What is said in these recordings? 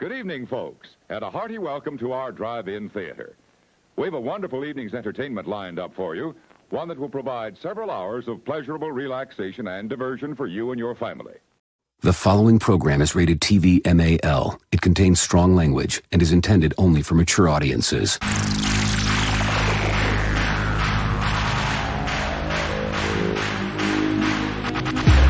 Good evening, folks, and a hearty welcome to our drive-in theater. We have a wonderful evening's entertainment lined up for you, one that will provide several hours of pleasurable relaxation and diversion for you and your family. The following program is rated TV MAL. It contains strong language and is intended only for mature audiences.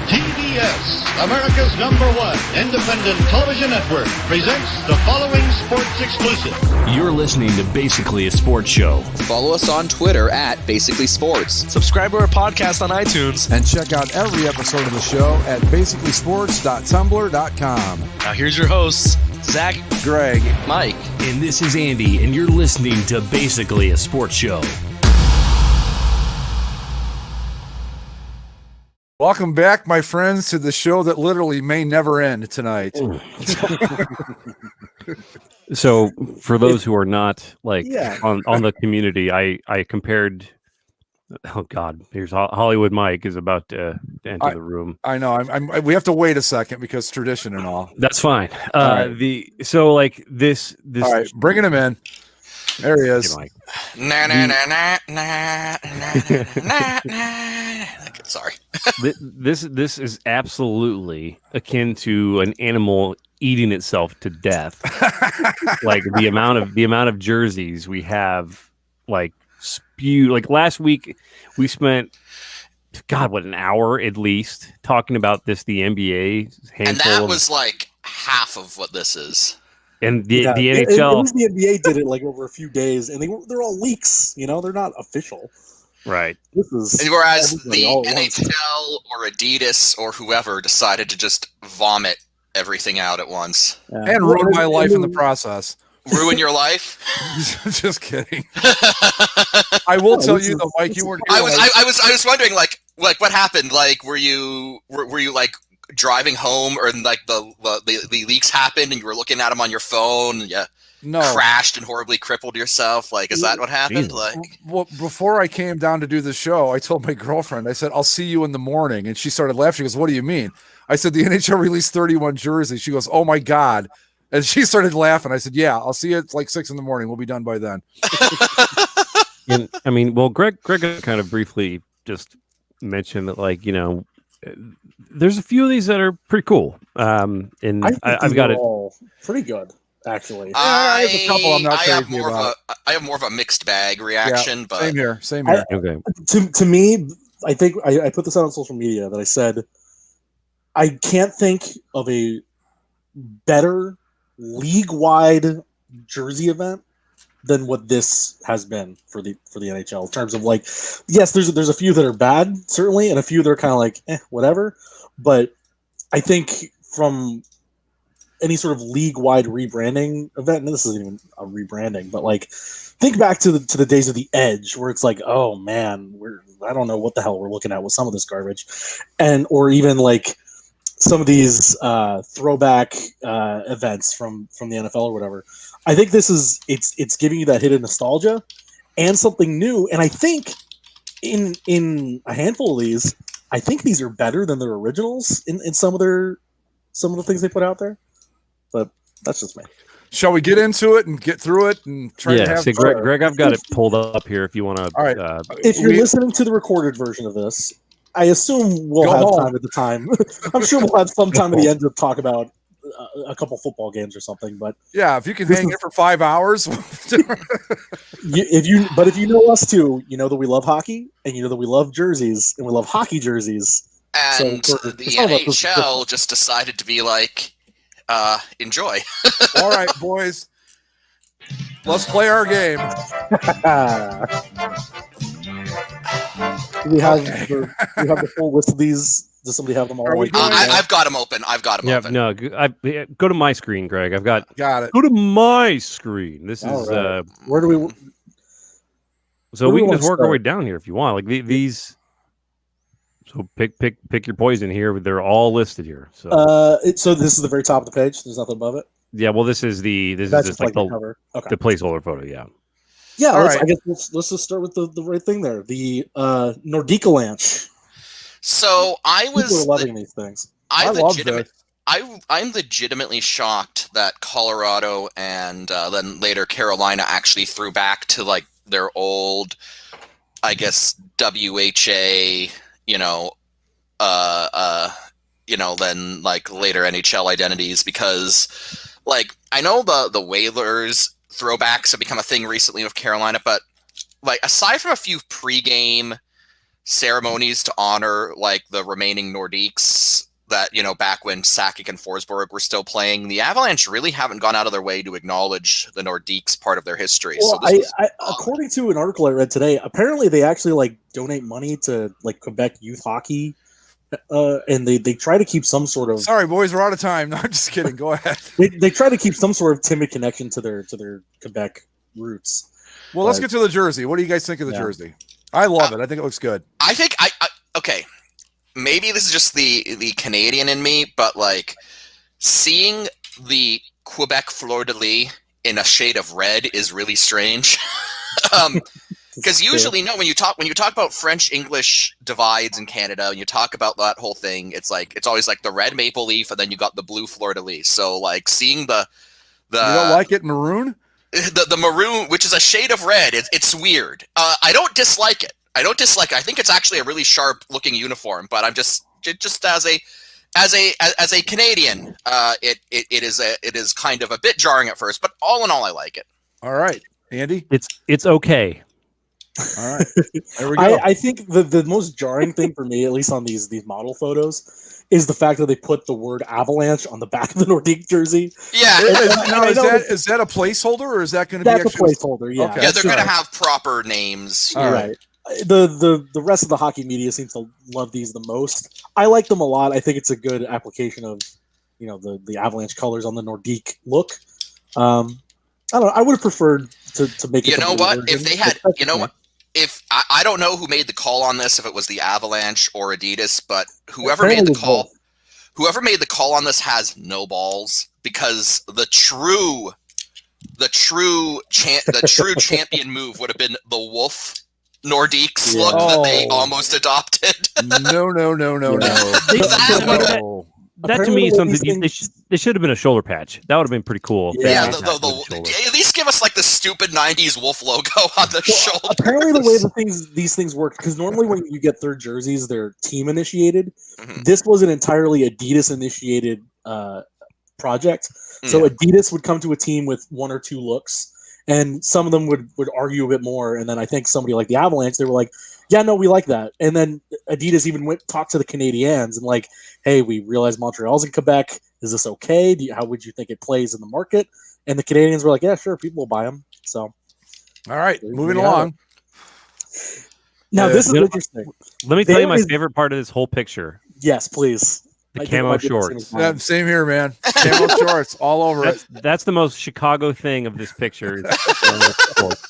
TBS, America's #1 independent television network, presents the following sports exclusive. You're listening to Basically a Sports Show. Follow us on Twitter at Basically Sports. Subscribe to our podcast on iTunes. And check out every episode of the show at basicallysports.tumblr.com. Now here's your hosts, Zach, Greg, Mike. and this is Andy, and you're listening to Basically a Sports Show. Welcome back, my friends, to the show that literally may never end tonight. So for those who are not on the community, I compared. Oh God, here's Hollywood Mike is about to enter the room. I know. We have to wait a second because tradition and all. That's fine. Right. This. All right, bringing him in. There he is. Mike. Sorry. This is absolutely akin to an animal eating itself to death. Like the amount of jerseys we have, like spewed. Like last week, we spent an hour at least talking about the NBA handful, and that was like half of what this is. And the NHL, the NBA did it like over a few days, and they're all leaks. You know, they're not official. right? Whereas the NHL or Adidas or whoever decided to just vomit everything out at once And ruin my life in the process. ruin your life. Just kidding. I will tell you though, Mike, you weren't here. I was wondering like what happened. Like were you like driving home, or like the leaks happened and you were looking at them on your phone and you crashed and horribly crippled yourself? Like, is that what happened? Jesus. Like, well, before I came down to do the show, I told my girlfriend, I said, I'll see you in the morning. And she started laughing. She goes, what do you mean? I said, the NHL released 31 jerseys. She goes, oh my God. And she started laughing. I said, yeah, I'll see you at like 6 a.m. We'll be done by then. And I mean, well, Greg kind of briefly just mentioned that, like, you know, there's a few of these that are pretty cool. And I've got it all pretty good, actually. I have a couple I'm not crazy about. I have more of a mixed bag reaction, but same here. Okay. To me, I think I put this out on social media that I said I can't think of a better league-wide jersey event than what this has been for the NHL in terms of, like, yes, there's a few that are bad certainly, and a few that are kind of like whatever, but I think from any sort of league-wide rebranding event, and this isn't even a rebranding, but like think back to the days of the Edge where it's like, oh man, I don't know what the hell we're looking at with some of this garbage, or even like some of these throwback events from the NFL or whatever. I think this is it's giving you that hit of nostalgia and something new. And I think in a handful of these, I think these are better than their originals in some of the things they put out there. But that's just me. Shall we get into it and get through it and try to have Greg, I've got it pulled up here if you want to. All right. If you're listening to the recorded version of this, I assume we'll have time at the time. I'm sure we'll have some time at the end to talk about a couple football games or something. But yeah, if you can hang here for 5 hours. if you know us too, you know that we love hockey, and you know that we love jerseys, and we love hockey jerseys. And so the NHL just decided to be like, enjoy. All right, boys, let's play our game. Do we have the full list of these? Does somebody have them all? I've got them open. Open. No, go to my screen, Greg. I've got it. Go to my screen. This is right. Where do we? So we can just work our way down here if you want. Like these. So pick your poison here. They're all listed here. So so this is the very top of the page. There's nothing above it. Yeah. Well, this is just like the cover. Okay. The placeholder photo. Yeah. Yeah. I guess let's just start with the right thing there. The Nordica Lanch. So I was loving these things. I love this. I'm legitimately shocked that Colorado and then later Carolina actually threw back to like their old, I guess, WHA, then like later NHL identities, because like I know the Whalers throwbacks have become a thing recently with Carolina, but like aside from a few pregame ceremonies to honor like the remaining Nordiques that, back when Sakic and Forsberg were still playing, the Avalanche really haven't gone out of their way to acknowledge the Nordiques part of their history. Well, So according to an article I read today, apparently they actually like donate money to like Quebec youth hockey, and they try to keep some sort of. Sorry, boys, we're out of time. No, I'm just kidding. Go ahead. They try to keep some sort of timid connection to their Quebec roots. Well, let's get to the jersey. What do you guys think of the jersey? I love it. I think it looks good. I think okay. Maybe this is just the Canadian in me, but like seeing the Quebec fleur-de-lis in a shade of red is really strange. Because usually, when you talk about French-English divides in Canada, and you talk about that whole thing, it's always like the red maple leaf, and then you got the blue fleur-de-lis. So like seeing the you don't like it maroon? The maroon, which is a shade of red, it's weird. I don't dislike it. I think it's actually a really sharp looking uniform, but I'm just as a Canadian, it is kind of a bit jarring at first, but all in all, I like it. All right, Andy, it's okay. All right, there we go. I think the most jarring thing for me, at least on these model photos, is the fact that they put the word Avalanche on the back of the Nordique jersey. Yeah. Is that a placeholder, or is that going to be a placeholder? Yeah. Okay. Yeah, they're going to have proper names. All right. The rest of the hockey media seems to love these the most. I like them a lot. I think it's a good application of, the Avalanche colors on the Nordique look. I don't know. I would have preferred to make it. You know what? If they had, if I don't know who made the call on this, if it was the Avalanche or Adidas, but whoever made the call on this has no balls, because the true champion move would have been the Wolf Nordiques look that they almost adopted. No. That to me is something they should have been a shoulder patch. That would have been pretty cool. Yeah, at least give us like the stupid '90s Wolf logo on the shoulder. Apparently, the way these things work, because normally when you get third jerseys, they're team initiated. Mm-hmm. This was an entirely Adidas initiated project. So Adidas would come to a team with one or two looks, and some of them would argue a bit more. And then I think somebody like the Avalanche, they were like, yeah, no, we like that. And then Adidas even talked to the Canadiens and like, hey, we realize Montreal's in Quebec. Is this okay? How would you think it plays in the market? And the Canadians were like, yeah, sure, people will buy them. So, all right, moving along. Now, this is interesting. Let me tell you my favorite part of this whole picture. Yes, please. The camo shorts. Yeah, same here, man. Camo shorts all over it. That's the most Chicago thing of this picture. You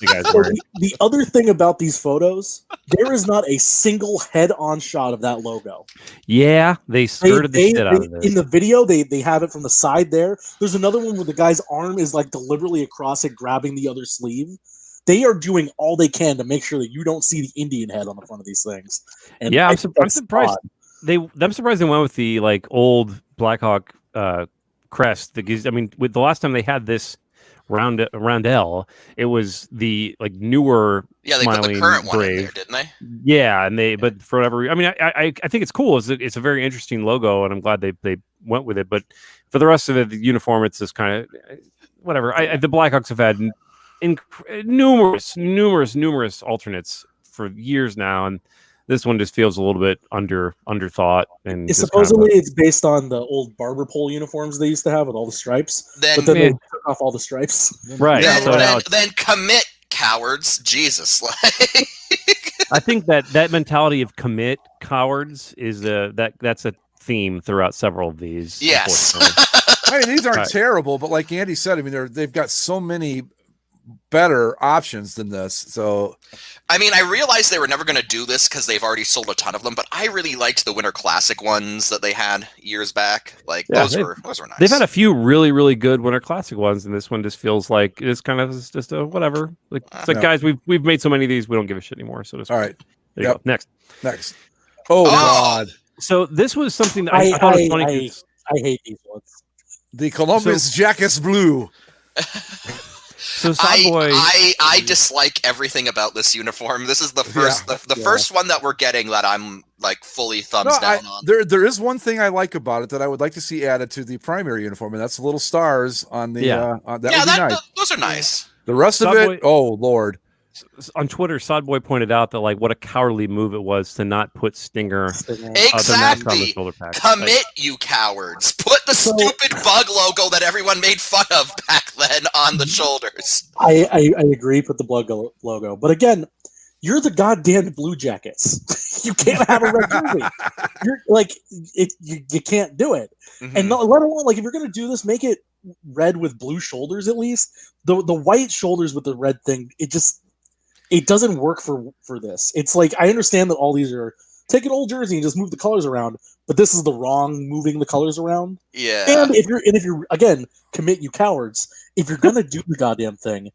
guys the other thing about these photos, there is not a single head-on shot of that logo. Yeah, they skirted the shit out of this. In the video, they have it from the side there. There's another one where the guy's arm is like deliberately across it, grabbing the other sleeve. They are doing all they can to make sure that you don't see the Indian head on the front of these things. And yeah, I'm surprised. I'm surprised they went with the like old Blackhawk crest. With the last time they had this roundel, it was the like newer. Yeah, they put the current one in there, didn't they? Yeah, but for whatever, I think it's cool. It's a very interesting logo, and I'm glad they went with it. But for the rest of it, the uniform, it's just kind of whatever. The Blackhawks have had numerous alternates for years now, and this one just feels a little bit underthought. And supposedly it's based on the old barber pole uniforms they used to have with all the stripes. But then they took off all the stripes. Right. Then commit, cowards. Jesus. I think that mentality of commit, cowards is that's a theme throughout several of these. Yes. These aren't terrible, but like Andy said, they've got so many better options than this. So I realized they were never going to do this because they've already sold a ton of them, but I really liked the Winter Classic ones that they had years back. Like those were nice. They've had a few really, really good Winter Classic ones, and this one just feels like it's kind of just a whatever. Like it's like, guys, we've made so many of these, we don't give a shit anymore. So all right, there you go. Next. Oh God. So this was something that I thought was funny. I hate these ones. The Columbus Jackets Blue. So Sodboy, I dislike everything about this uniform. This is the first first one that we're getting that I'm like fully thumbs down on. There is one thing I like about it that I would like to see added to the primary uniform, and that's the little stars on the. That would be nice. Those are nice. The rest of it, oh Lord. On Twitter, Sodboy pointed out that like what a cowardly move it was to not put Stinger exactly. Commit, you cowards! Put the stupid bug logo that everyone made fun of back then on the shoulders. I agree. Put the bug logo, but again, you're the goddamn Blue Jackets. You can't have a red jersey. You're like you can't do it. Mm-hmm. And let alone like if you're gonna do this, make it red with blue shoulders at least. The white shoulders with the red thing, it doesn't work for this. It's like I understand that all these are take an old jersey and just move the colors around, but this is the wrong moving the colors around. Yeah. And if you're again, commit, you cowards. If you're gonna do the goddamn thing,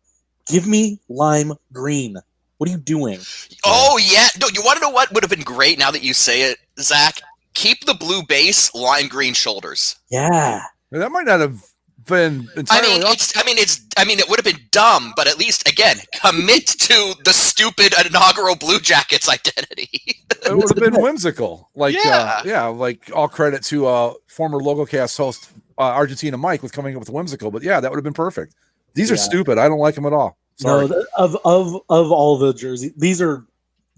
give me lime green. What are you doing? Oh yeah. No, you want to know what would have been great now that you say it, Zach? Keep the blue base, lime green shoulders. Yeah. That might not have been entirely it would have been dumb, but at least again, commit to the stupid inaugural Blue Jackets identity. It would have been whimsical. Like like all credit to former LogoCast host Argentina Mike with coming up with whimsical, but yeah, that would have been perfect. These are stupid. I don't like them at all. Sorry. No, of all the jerseys, these are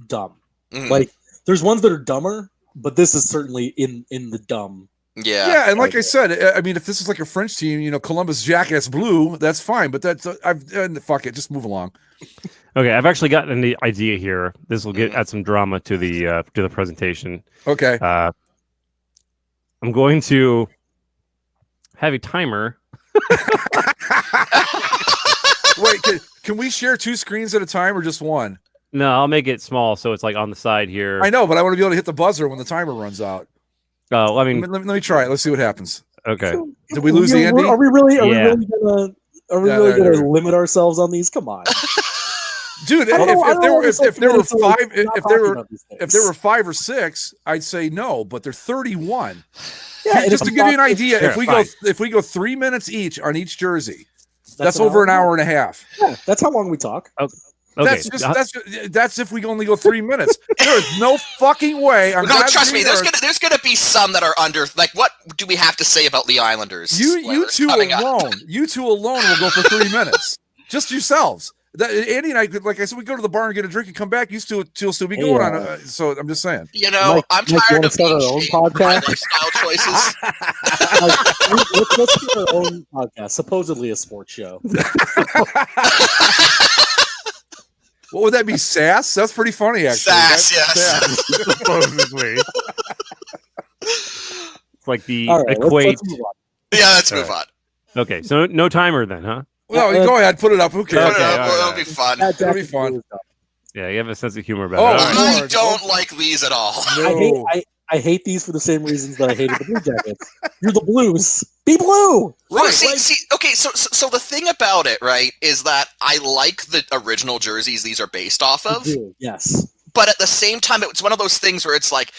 dumb. Like there's ones that are dumber, but this is certainly in the dumb. Yeah, and like I said, I mean, if this is like a French team, Columbus Jackets Blue, that's fine. But that's fuck it, just move along. Okay, I've actually gotten an idea here. This will add some drama to the presentation. Okay, I'm going to have a timer. Wait, can we share two screens at a time or just one? No, I'll make it small so it's like on the side here. I know, but I want to be able to hit the buzzer when the timer runs out. Oh, I mean, let me try it. Let's see what happens. Okay. Did we lose the Andy? Are we really gonna limit ourselves on these? Come on, dude. If there were 5 or 6, I'd say no. But they're 31. Yeah, just to give you an idea, if we go 3 minutes each on each jersey, that's over an hour and a half. Yeah, that's how long we talk. Okay. That's if we only go 3 minutes. There is no fucking way. Trust me. There's gonna be some that are under. Like, what do we have to say about the Islanders? You two alone will go for 3 minutes. Just yourselves. Andy and I, like I said, we go to the bar and get a drink and come back. You still be going on. So I'm just saying. I'm tired of our own podcast. Lifestyle choices. Let's do our own podcast. Supposedly a sports show. What would that be? Sass? That's pretty funny, actually. Sass, yes. Supposedly. It's like the equate. Let's move on. Okay, so no timer then, huh? No, go ahead, put it up. Who cares? Put it up. It'll be fun. It'll be fun. Yeah, you have a sense of humor about it. I don't like these at all. No. I hate these for the same reasons that I hated the Blue Jackets. You're the Blues. Be blue. Right. So the thing about it, right, is that I like the original jerseys these are based off of. Yes. But at the same time, it's one of those things where it's like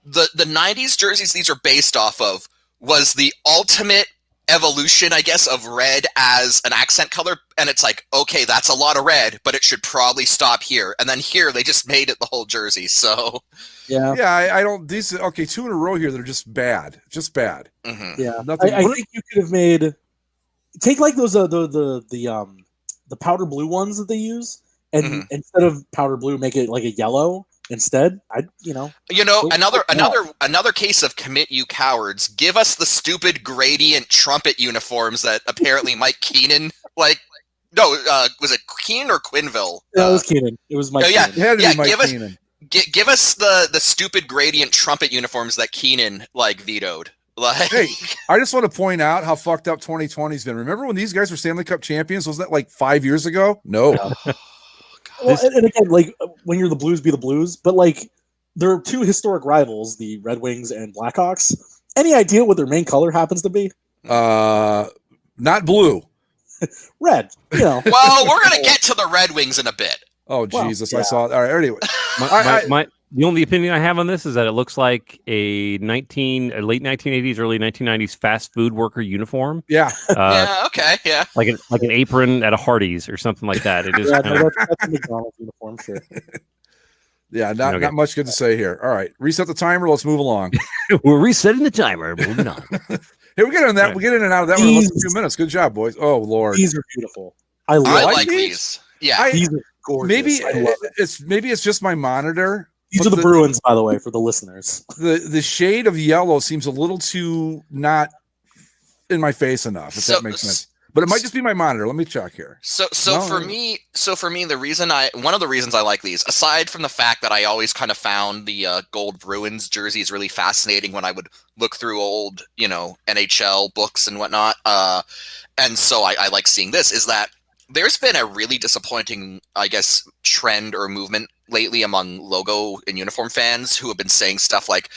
the 90s jerseys these are based off of was the ultimate evolution, I guess, of red as an accent color, and it's like, okay, that's a lot of red, but it should probably stop here. And then here they just made it the whole jersey. So I don't. These 2 in a row here that are just bad. Mm-hmm. Yeah, I think you could have take like those the powder blue ones that they use, and instead of powder blue, make it like a yellow. Instead, another case of commit, you cowards. Give us the stupid gradient trumpet uniforms that apparently Mike Keenan was it Keenan or Quinville? No, it was Keenan. It was Mike. Keenan. Give us the stupid gradient trumpet uniforms that Keenan vetoed. Hey, I just want to point out how fucked up 2020's been. Remember when these guys were Stanley Cup champions? Was that like 5 years ago? No. Well, and again, like when you're the Blues, be the Blues. But like, there are 2 historic rivals, the Red Wings and Blackhawks. Any idea what their main color happens to be? Not blue. Red. Well, we're gonna get to the Red Wings in a bit. Oh Jesus! I saw it. All right. Anyway, The only opinion I have on this is that it looks like a late 1980s, early 1990s fast food worker uniform. Yeah. Yeah. Okay. Yeah. Like an apron at a Hardee's or something like that. It is. Yeah, kind no, of, that's a McDonald's uniform, sure. Yeah, not much good to say here. All right, reset the timer. Let's move along. we're resetting the timer. Moving on. Hey, we get in that. Right. We get in and out of that one in less than 2 minutes. Good job, boys. Oh Lord, these are beautiful. I like these. Yeah, these are gorgeous. Maybe it's just my monitor. These are the Bruins, by the way, for the listeners. The shade of yellow seems a little too not in my face enough. If that makes sense. But it might just be my monitor. Let me check here. For me, one of the reasons I like these, aside from the fact that I always kind of found the gold Bruins jerseys really fascinating when I would look through old, NHL books and whatnot, and so I like seeing this, is that there's been a really disappointing, I guess, trend or movement lately among logo and uniform fans who have been saying stuff like,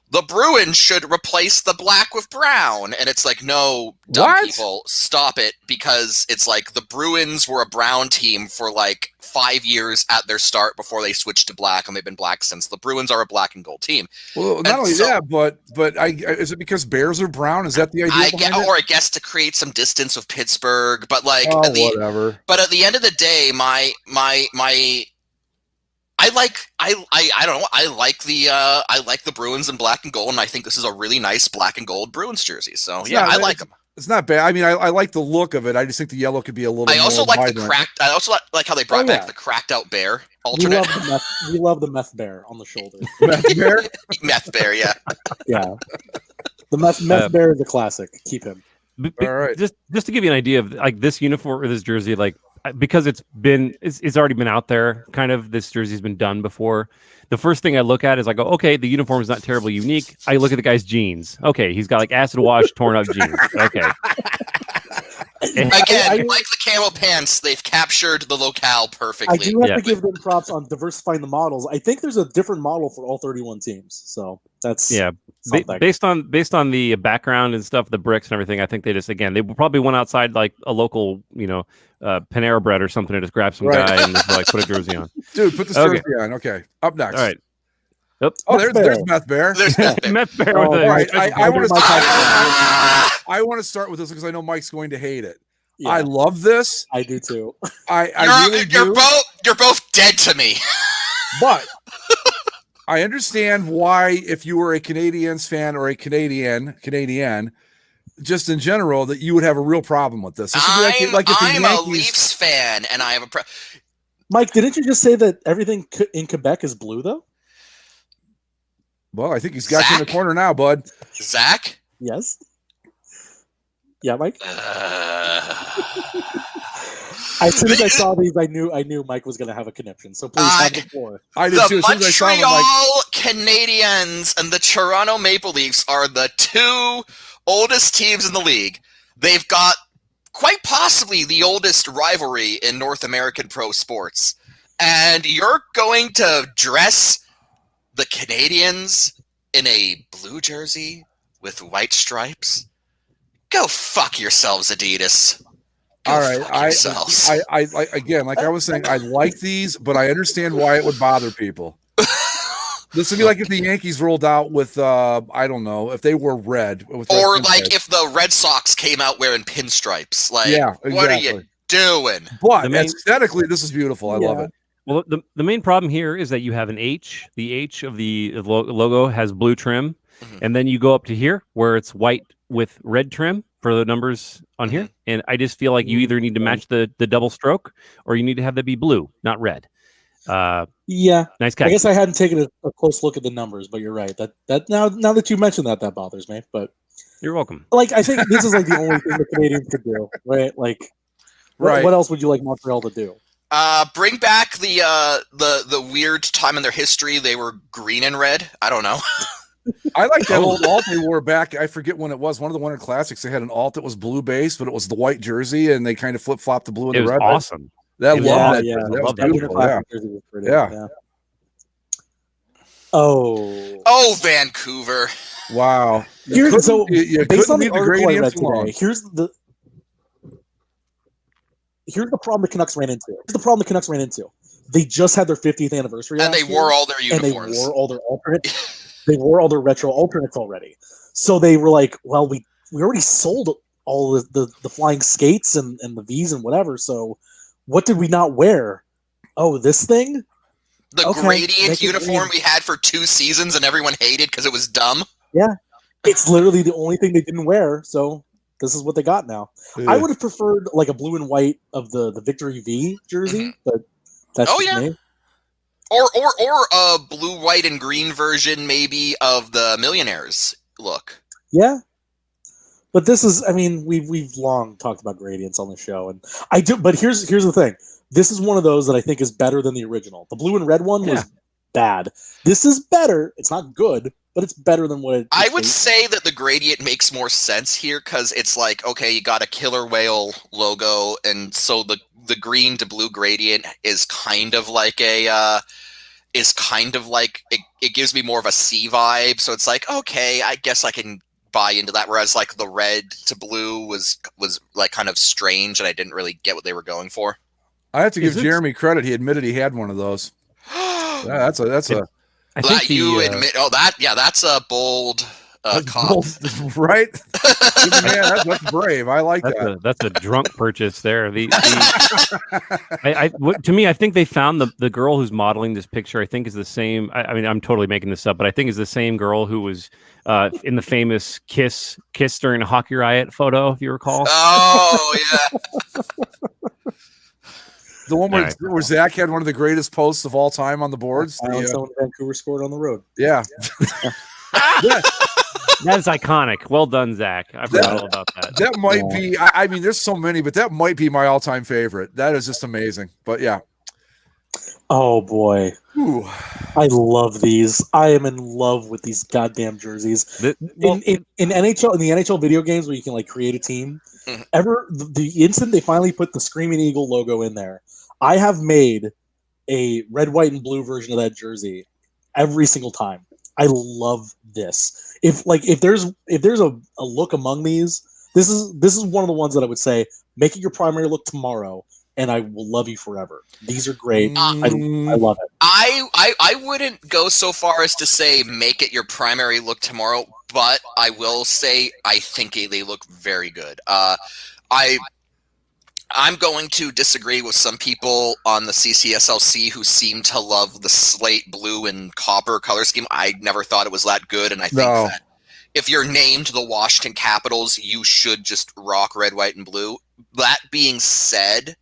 the Bruins should replace the black with brown. And it's like, no, dumb people, stop it. Because it's like the Bruins were a brown team for like 5 years at their start before they switched to black, and they've been black since. The Bruins are a black and gold team. Well, not only that, but is it because Bears are brown? Is that the idea? Or I guess to create some distance with Pittsburgh. But like, whatever. But at the end of the day, I like the Bruins in black and gold, and I think this is a really nice black and gold Bruins jersey. So I like them. It's not bad. I mean, I like the look of it. I just think the yellow could be a little. I also more like vibrant. the cracked. I also like how they brought back the cracked out bear alternate. We love the meth bear on the shoulder. Meth bear. Meth bear, yeah. Yeah. The meth bear is a classic. Keep him. All right. Just to give you an idea of like this uniform or this jersey, like because it's already been out there. Kind of this jersey's been done before. The first thing I look at is I go, okay, the uniform is not terribly unique. I look at the guy's jeans. Okay, he's got like acid wash, torn up jeans. Okay. Again, like the camo pants, they've captured the locale perfectly. I do have to give them props on diversifying the models. I think there's a different model for all 31 teams, so that's based on the background and stuff, the bricks and everything. I think they probably went outside like a local, Panera Bread or something and just grabbed some guy and just like put a jersey on. Dude, put the jersey on. Okay, up next. All right. Yep. Oh, there's Meth Bear. There's Meth Bear. Meth Bear all right. I want to start with this because I know Mike's going to hate it. Yeah. I love this. I do too. You're both dead to me. But I understand why, if you were a Canadiens fan or a Canadian, just in general, that you would have a real problem with this. I'm a Leafs fan, and I have a Mike, didn't you just say that everything in Quebec is blue, though? Well, I think he's got you in the corner now, bud. Zach? Yes. Yeah, Mike? As soon as I saw these, I knew Mike was going to have a conniption. So please have the floor. I did too. The Montreal Canadiens and the Toronto Maple Leafs are the two oldest teams in the league. They've got quite possibly the oldest rivalry in North American pro sports. And you're going to dress the Canadiens in a blue jersey with white stripes? Go fuck yourselves, Adidas. All right, I again, like I was saying, I like these, but I understand why it would bother people. This would be like if the Yankees rolled out with, I don't know, if they were red. Or like if the Red Sox came out wearing pinstripes. Like, yeah, exactly. What are you doing? But aesthetically, this is beautiful. I love it. Well, the main problem here is that you have an H. The H of the logo has blue trim, and then you go up to here where it's white with red trim for the numbers on here. And I just feel like you either need to match the double stroke or you need to have that be blue, not red. Yeah, nice catch. I guess I hadn't taken a close look at the numbers, but you're right. That now that you mentioned that bothers me. But you're welcome. Like, I think this is like the only thing the Canadians could do, right? Like, what else would you like Montreal to do? Bring back the weird time in their history they were green and red. I don't know. I like that old alt they wore back. I forget when it was. One of the Winter Classics, they had an alt that was blue based, but it was the white jersey, and they kind of flip flopped the blue and the red. Awesome. That was beautiful. Yeah. Oh, Vancouver. Wow. Based on the article I read today, here's the problem the Canucks ran into. they just had their 50th anniversary, and they wore all their uniforms. And they wore all their alternates. They wore all their retro alternates already. So they were like, well, we already sold all the flying skates and the V's and whatever. So what did we not wear? Oh, this thing? The gradient uniform we had for 2 seasons and everyone hated because it was dumb. Yeah. It's literally the only thing they didn't wear. So this is what they got now. Yeah. I would have preferred like a blue and white of the Victory V jersey, but that's just me. Or a blue, white, and green version maybe of the Millionaires look. Yeah. But this is, I mean, we've long talked about gradients on the show, and I do. But here's the thing: this is one of those that I think is better than the original. The blue and red one was bad. This is better. It's not good, but it's better than what it. I would say that the gradient makes more sense here because it's like, okay, you got a killer whale logo, and so the green to blue gradient is kind of like it gives me more of a sea vibe. So it's like, okay, I guess I can buy into that. Whereas like the red to blue was like kind of strange, and I didn't really get what they were going for. I have to give Jeremy credit. He admitted he had one of those. That's a. I think admit. Oh, that's a bold cop. Right? Man, that's brave. I like that. That's a drunk purchase there. To me, I think they found the girl who's modeling this picture. I think is the same. I mean, I'm totally making this up, but I think is the same girl who was in the famous kiss during a hockey riot photo, if you recall. Oh yeah. The one where Zach had one of the greatest posts of all time on the boards. Someone Vancouver scored on the road. Yeah. That's iconic. Well done, Zach. I forgot all about that. That might be. I mean, there's so many, but that might be my all-time favorite. That is just amazing. But yeah. Oh boy. Ooh. I love these. I am in love with these goddamn jerseys. In NHL, in the NHL video games where you can like create a team, the instant they finally put the Screaming Eagle logo in there, I have made a red, white, and blue version of that jersey every single time. I love this. If there's a look among these, this is one of the ones that I would say make it your primary look tomorrow, and I will love you forever. These are great. I love it. I wouldn't go so far as to say make it your primary look tomorrow, but I will say I think they look very good. I'm going to disagree with some people on the CCSLC who seem to love the slate blue and copper color scheme. I never thought it was that good, and I think that if you're named the Washington Capitals, you should just rock red, white, and blue. That being said,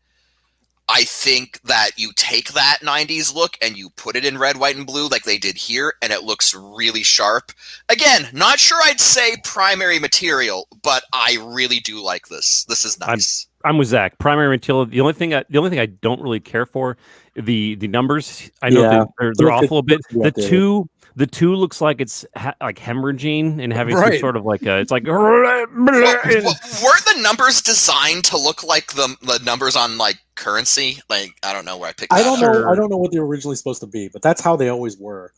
I think that you take that 90s look and you put it in red, white, and blue like they did here, and it looks really sharp. Again, not sure I'd say primary material, but I really do like this. This is nice. I'm with Zach. Primary material. The only thing I don't really care for the numbers. I know they're off a little bit. The two looks like it's like hemorrhaging and having some sort of like it's like. Weren't the numbers designed to look like the numbers on like currency? Like I don't know where I picked. I don't know what they were originally supposed to be, but that's how they always were.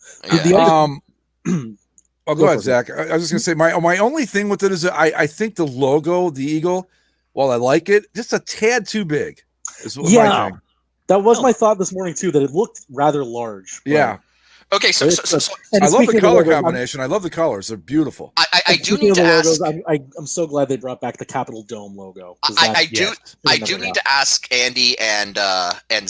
Yeah. Go ahead, Zach. I was just gonna say my only thing with it is I think the logo, the eagle, while I like it, just a tad too big. My thing. That was my thought this morning too. That it looked rather large. Yeah. Okay, so I love the color combination. I love the colors; they're beautiful. I do need to ask. I'm so glad they brought back the Capitol Dome logo. I do need to ask Andy and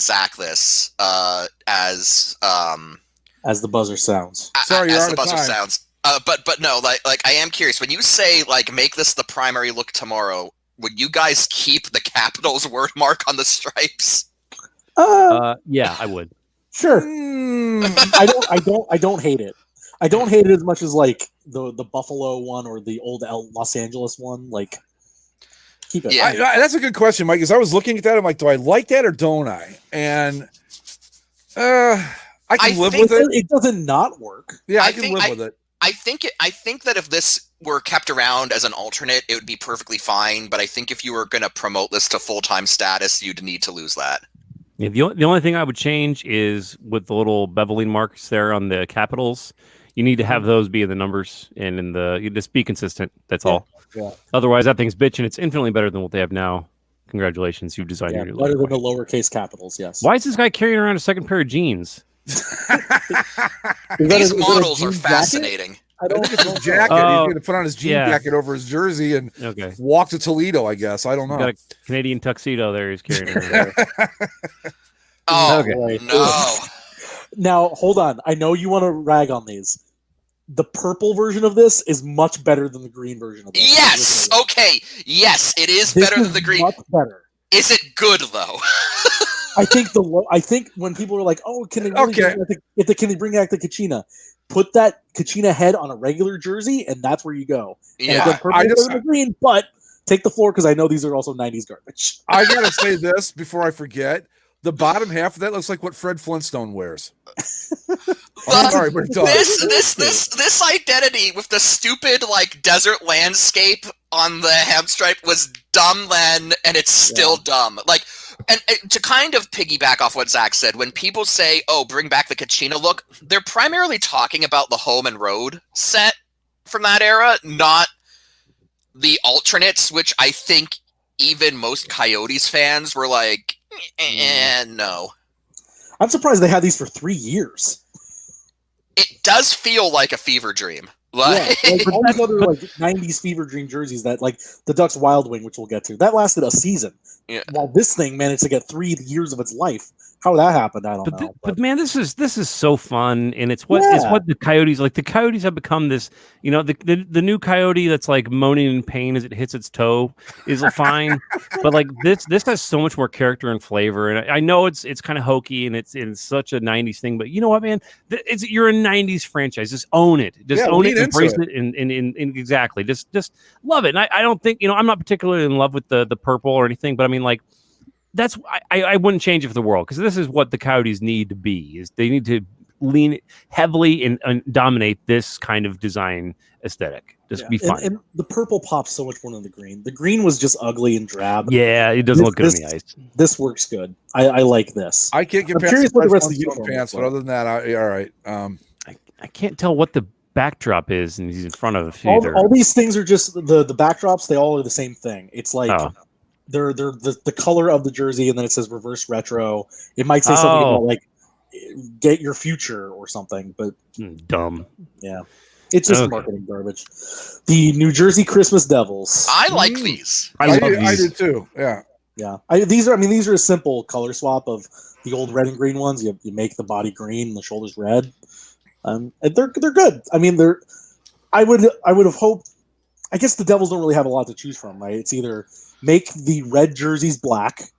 Zach this as the buzzer sounds. Sorry, as the buzzer sounds. But no, like I am curious when you say like make this the primary look tomorrow. Would you guys keep the Capitals word mark on the stripes? Yeah, I would. Sure. I don't hate it. I don't hate it as much as like the Buffalo one or the old Los Angeles one. Like, keep it. Yeah. That's a good question, Mike. Because I was looking at that, I'm like, do I like that or don't I? And I can live with it. It doesn't not work. Yeah, I can live with it. I think that if this were kept around as an alternate, it would be perfectly fine. But I think if you were going to promote this to full-time status, you'd need to lose that. Yeah, the only thing I would change is with the little beveling marks there on the Capitals. You need to have those be in the numbers and you just be consistent. That's all. Yeah. Otherwise, that thing's bitching. It's infinitely better than what they have now. Congratulations, you've designed Yeah, your new better logo. than the lowercase capitals. Yes. Why is this guy carrying around a second pair of jeans? These models are fascinating. I don't It's know. his jacket. Oh, He's going to put on his jean yeah. jacket over his jersey and Okay. walk to Toledo, I guess. I don't He's know. got a Canadian tuxedo there he's carrying around. Oh, Okay. no. Now, hold on. I know you want to rag on these. The purple version of this is much better than the green version of this. Yes. Okay. Yes, it is This better than the green. Much better. Is it good though? I think when people are like, "Oh, can they really Okay. can they bring back the Kachina?" Put that Kachina head on a regular jersey, and that's where you go. And Yeah. again, purple I is just- better than the green, but take the floor because I know these are also '90s garbage. I got to say this before I forget. The bottom half of that looks like what Fred Flintstone wears. Well, Sorry, but it does. this identity with the stupid like desert landscape on the hem stripe was dumb then, and it's still dumb. Like, and to kind of piggyback off what Zach said, when people say, "Oh, bring back the Kachina look," they're primarily talking about the Home and Road set from that era, not the alternates, which I think even most Coyotes fans were like, no. I'm surprised they had these for 3 years. It does feel like a fever dream. Yeah, Like, like all these other like '90s fever dream jerseys that like the Ducks Wild Wing, which we'll get to, that lasted a season. Yeah. While this thing managed to get 3 years of its life. How that happened, I don't know. But man, this is so fun, and it's what Yeah. the Coyotes like. The Coyotes have become this, the new Coyote that's like moaning in pain as it hits its toe is fine, but like this has so much more character and flavor. And I know it's kind of hokey and it's such a '90s thing, but you know what, man, you're a '90s franchise. Just own it, own lean it, into embrace it. it, and exactly, just love it. And I don't think I'm not particularly in love with the purple or anything, but I mean like. That's I wouldn't change it for the world because this is what the Coyotes need to be. Is they need to lean heavily and dominate this kind of design aesthetic. Just be fun. And the purple pops so much more than the green. The green was just ugly and drab. Yeah, it doesn't look good on the ice. This works good. I like this. I can't get I'm past curious what the Fred rest of the Flintstone uniform pants, looks but other than that, all right. I can't tell what the backdrop is, and he's in front of a all, feeder. all these things are just the backdrops. They all are the same thing. It's like Oh. they're the color of the jersey, and then it says reverse retro. It might say something about like get your future or something, but Dumb. yeah, it's just Okay. marketing garbage. The New Jersey Christmas Devils. I like these. I love I these. did too. Yeah. Yeah, these are a simple color swap of the old red and green ones. You make the body green, the shoulders red. And they're good. I mean, I would have hoped. I guess the Devils don't really have a lot to choose from, right? It's either make the red jerseys black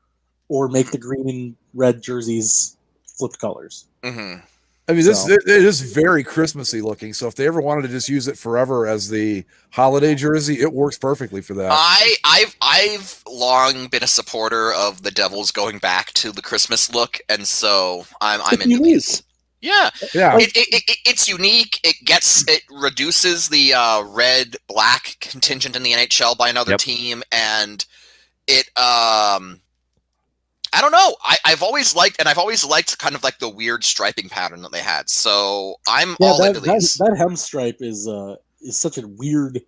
or make the green and red jerseys flipped colors. Mm-hmm. I mean, So- it is very Christmassy looking. So if they ever wanted to just use it forever as the holiday jersey, it works perfectly for that. I've long been a supporter of the Devils going back to the Christmas look, and so I'm It's into unique. these. Yeah, Yeah. it's unique. It reduces the red black contingent in the NHL by another Yep. team, and it I don't know. I've always liked kind of like the weird striping pattern that they had. So I'm all into these. that hem stripe is such a weird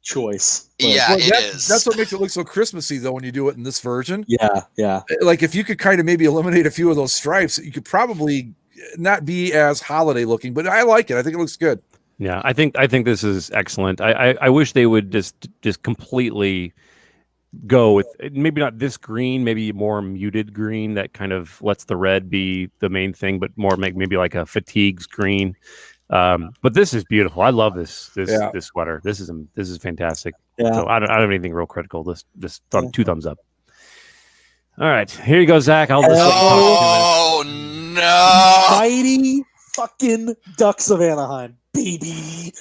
choice. But- Yeah, Well, it is. That's what makes it look so Christmassy, though, when you do it in this version. yeah. Like, if you could kind of maybe eliminate a few of those stripes, you could probably not be as holiday looking. But I like it. I think it looks good. Yeah, I think this is excellent. I wish they would just completely go with maybe not this green, maybe more muted green that kind of lets the red be the main thing, but more maybe like a fatigues green. But this is beautiful. I love this sweater. This is fantastic. Yeah. So I don't have anything real critical. Two thumbs up. All right, here you go, Zach. I'll just Oh no! Mighty fucking Ducks of Anaheim, baby.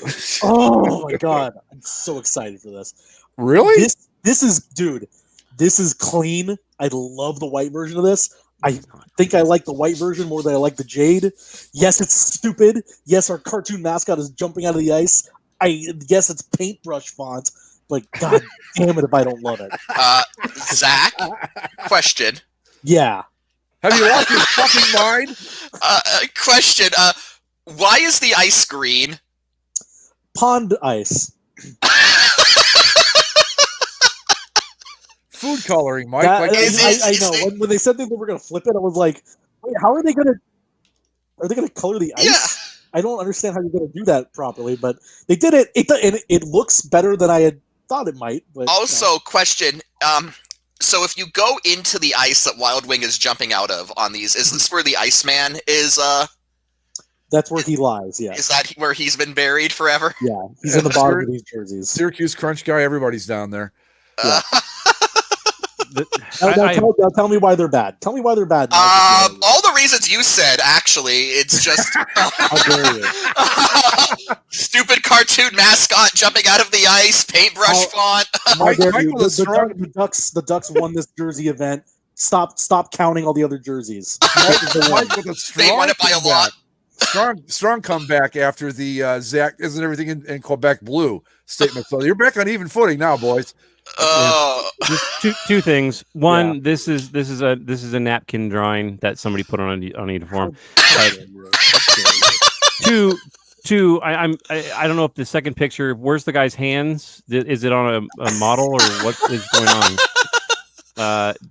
Oh my god. I'm so excited for this. Really? This is clean. I love the white version of this. I think I like the white version more than I like the jade. Yes, it's stupid. Yes, our cartoon mascot is jumping out of the ice. Yes, it's paintbrush font, but god damn it if I don't love it. Zach, question. Yeah. Have you lost your fucking mind? Question. Why is the ice green? Pond ice. food coloring, Mike. That- Like, I know. When they said that they were going to flip it, I was like, wait, how are they going to? Are they going to color the ice? Yeah. I don't understand how you're going to do that properly, but they did it. It looks better than I had thought it might. But Also, question. So if you go into the ice that Wild Wing is jumping out of on these, is this where the Iceman is? that's where he lies. Yeah, Is that where he's been buried forever? yeah, he's in the bottom of these jerseys. Syracuse Crunch guy, everybody's down there. Now tell me why they're bad. Tell me why they're bad. All the reasons you said. Actually, it's just How dare you? stupid cartoon mascot jumping out of the ice, paintbrush font. How dare Mike you? was a strong- The Ducks won this jersey event. Stop counting all the other jerseys. Mike with a They won it by a lot. Strong comeback after the Zach isn't everything in Quebec blue statement. So you're back on even footing now, boys. Just two things. One, this is a napkin drawing that somebody put on a uniform. Two, I don't know if the second picture. Where's the guy's hands? Is it on a model or what is going on?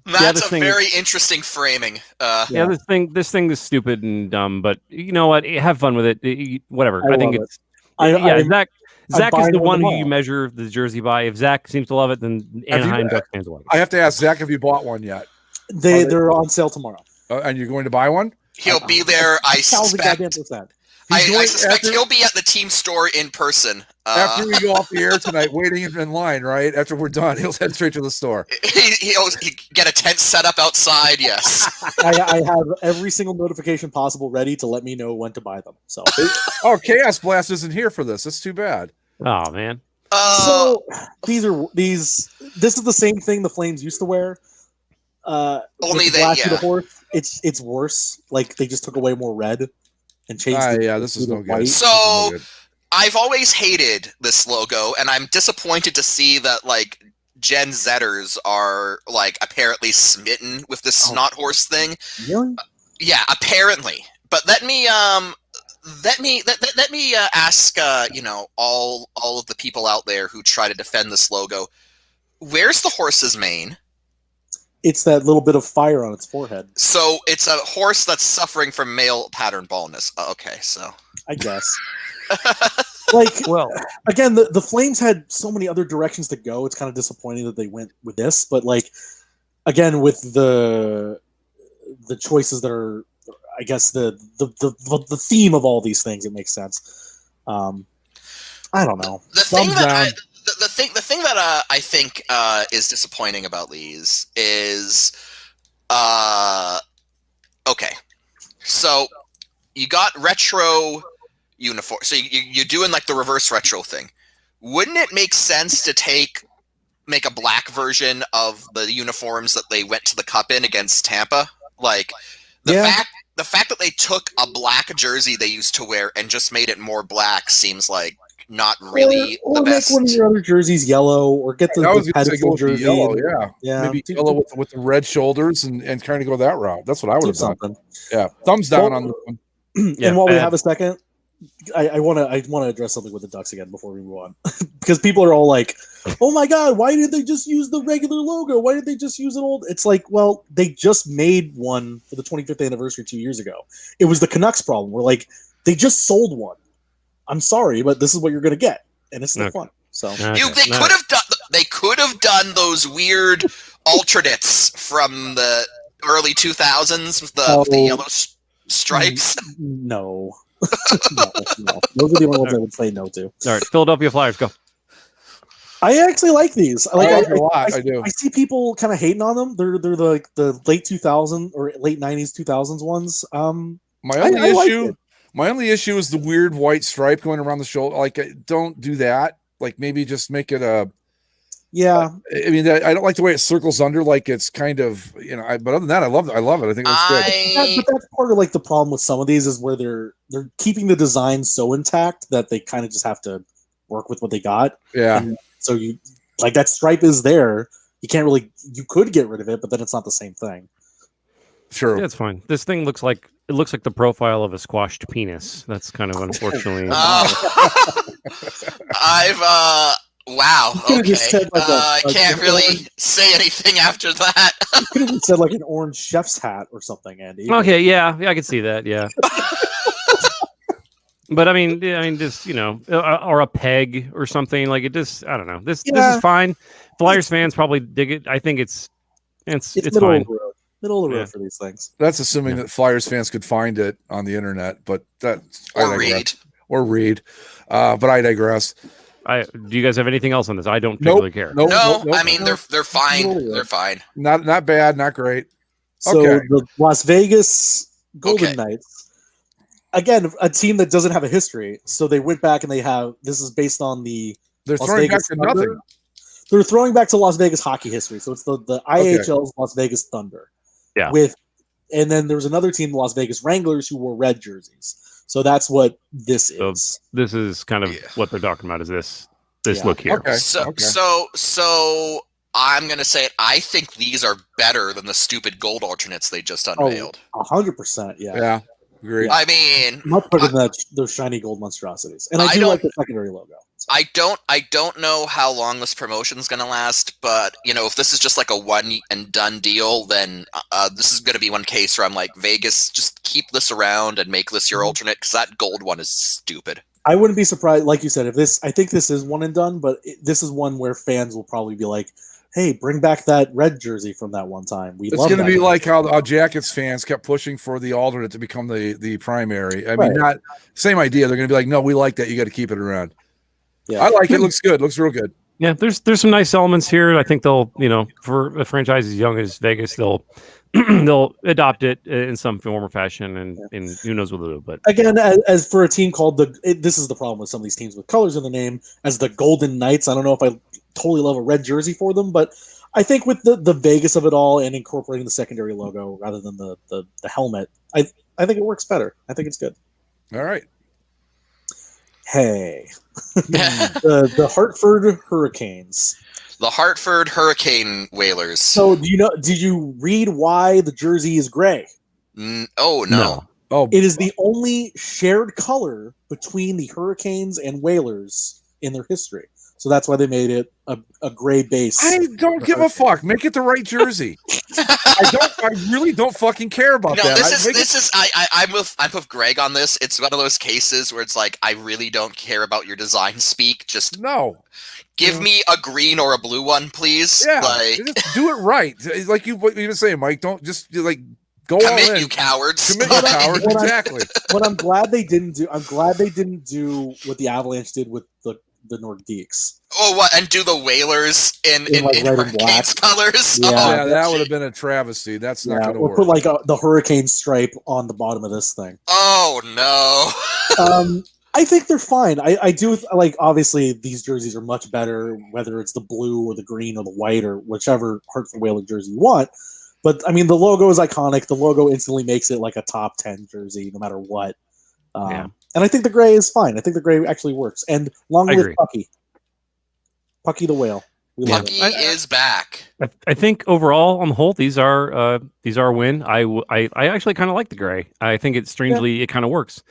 That's a very interesting framing. Yeah, this thing is stupid and dumb, but you know what? Have fun with it. Whatever. I think it's. Zach is the one who you measure the jersey by. If Zach seems to love it, then Anaheim Ducks fans will like it. I have to ask Zach, have you bought one yet? They're on sale tomorrow. And you're going to buy one? He'll be there. I suspect. I suspect he'll be at the team store in person. After we go off the air tonight, waiting in line, right? After we're done, he'll head straight to the store. He'll get a tent set up outside, yes. I have every single notification possible ready to let me know when to buy them. So, Chaos Blast isn't here for this. That's too bad. Oh man. So this is the same thing the Flames used to wear. Only the horse. It's worse. Like they just took away more red and changed. This is no good. So I've always hated this logo, and I'm disappointed to see that like Gen Zers are like apparently smitten with this snot horse thing. Really? Yeah, apparently. But let me ask all of the people out there who try to defend this logo. Where's the horse's mane? It's that little bit of fire on its forehead. So it's a horse that's suffering from male pattern baldness. Okay, so I guess. Again, the Flames had so many other directions to go. It's kind of disappointing that they went with this, but again, with the choices that are, I guess the theme of all these things, it makes sense. I don't know. The thing that I think is disappointing about these is okay. So you got retro uniform. So you're doing like the reverse retro thing. Wouldn't it make sense to make a black version of the uniforms that they went to the Cup in against Tampa? Like the fact that they took a black jersey they used to wear and just made it more black seems like not really the best. Make one of your other jerseys yellow, or get the pedestal jersey. Yellow, yeah. Maybe yellow with the red shoulders and kind of go that route. That's what I would have done. Yeah, thumbs down on this one. And while we have a second, I want to address something with the Ducks again before we move on, because people are all like, "Oh my God, why did they just use the regular logo? Why did they just use an old?" It's like, well, they just made one for the 25th anniversary 2 years ago. It was the Canucks problem. Where they just sold one. I'm sorry, but this is what you're going to get, and it's still fun. So they could have done those weird alternates from the early 2000s with the yellow stripes. No. No. Those are the only ones I would say no to. All right, Philadelphia Flyers, go. I actually like these. I like a lot. I do. I see people kind of hating on them. They're the late 2000s or late 90s 2000s ones. My only issue is the weird white stripe going around the shoulder. Like, don't do that. Like, maybe just make it a. Yeah. I mean, I don't like the way it circles under. Like, it's kind of, but other than that, I love it. I think it's good. But that's part of the problem with some of these is where they're keeping the design so intact that they kind of just have to work with what they got. Yeah. And so you that stripe is there. You can't really. You could get rid of it, but then it's not the same thing. Sure. Yeah, it's fine. This thing looks like the profile of a squashed penis. That's kind of unfortunately. Wow. could've Okay. just said, like, I can't an really orange- say anything after that. You could have just said like an orange chef's hat or something, Andy. Okay, yeah, I can see that. Yeah. But I mean, just or a peg or something like it. Just I don't know. This is fine. Flyers fans probably dig it. I think it's middle fine. of the road. Middle of the road for these things. That's assuming that Flyers fans could find it on the internet, but Or read. But I digress. Do you guys have anything else on this? I don't particularly care. No, Nope. I mean they're fine. They're fine. Not bad, not great. So Okay. the Las Vegas Golden Okay. Knights, again, a team that doesn't have a history. So they went back and this is based on the They're Las throwing Vegas back to Thunder. nothing. They're throwing back to Las Vegas hockey history. So it's the IHL's Las Vegas Thunder. Yeah. And then there was another team, the Las Vegas Wranglers, who wore red jerseys. So that's what this is. This is kind of what they're talking about. Is this look here? Okay. So I'm gonna say it. I think these are better than the stupid gold alternates they just unveiled. 100%. Yeah. Yeah, agree. I mean, Much better than those shiny gold monstrosities. And I do like the secondary logo. So. I don't know how long this promotion's gonna last, but if this is just like a one and done deal, then this is gonna be one case where I'm like, Vegas, just keep this around and make this your alternate, because that gold one is stupid. I wouldn't be surprised, like you said, I think this is one and done, but this is one where fans will probably be like, hey, bring back that red jersey from that one time. It's going to be like how Jackets fans kept pushing for the alternate to become the primary. I mean, not same idea. They're going to be like, no, we like that. You got to keep it around. Yeah, I like it. Looks good. Looks real good. Yeah, there's some nice elements here. I think they'll, for a franchise as young as Vegas, they'll adopt it in some form or fashion, and who knows what they'll do. But again, as for a team called this is the problem with some of these teams with colors in the name, as the Golden Knights. I don't know if I totally love a red jersey for them, but I think with the Vegas of it all and incorporating the secondary logo rather than the helmet, I think it works better. I think it's good. All right. Hey, the Hartford Hurricanes. The Hartford Hurricane Whalers. So did you read why the jersey is gray? Oh no. Oh, it is the only shared color between the Hurricanes and Whalers in their history. So that's why they made it a gray base. I don't give a fuck. Make it the right jersey. I really don't fucking care about that. I'm with Greg on this. It's one of those cases where it's like, I really don't care about your design speak. Just give me a green or a blue one, please. Yeah, just do it right. Like you were saying, Mike. Don't just go commit, all in. you cowards. Commit, you cowards. Exactly. What I'm glad they didn't do. I'm glad they didn't do what the Avalanche did with the Nordiques. Oh, what? And do the Whalers in Hurricanes colors? Yeah, that would have been a travesty. That's not going to work. Or put like the hurricane stripe on the bottom of this thing. Oh no. I think they're fine. I do like. Obviously, these jerseys are much better, whether it's the blue or the green or the white or whichever Hartford Whaler jersey you want. But I mean, the logo is iconic. The logo instantly makes it like a top 10 jersey, no matter what. And I think the gray is fine. I think the gray actually works. And long live Pucky. Pucky the whale. Pucky is back. I think overall, on the whole, these are a win. I actually kind of like the gray. I think it strangely it kind of works.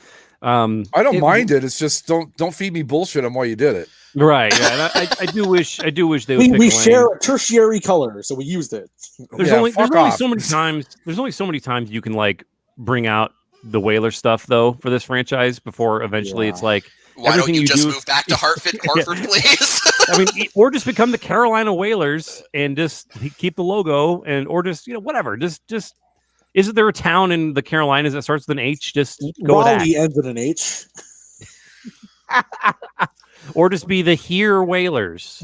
I don't mind it. It's just don't feed me bullshit on why you did it. Right. Yeah. And I do wish they would. We share a tertiary color, so we used it. There's only so many times. There's only so many times you can like bring out the Whaler stuff though for this franchise before eventually it's like, why don't you just move back to Hartford, please? I mean, or just become the Carolina Whalers and just keep the logo, or just whatever. Just isn't there a town in the Carolinas that starts with an H? Just go with that. Raleigh ends in an H. Or just be the Here Whalers.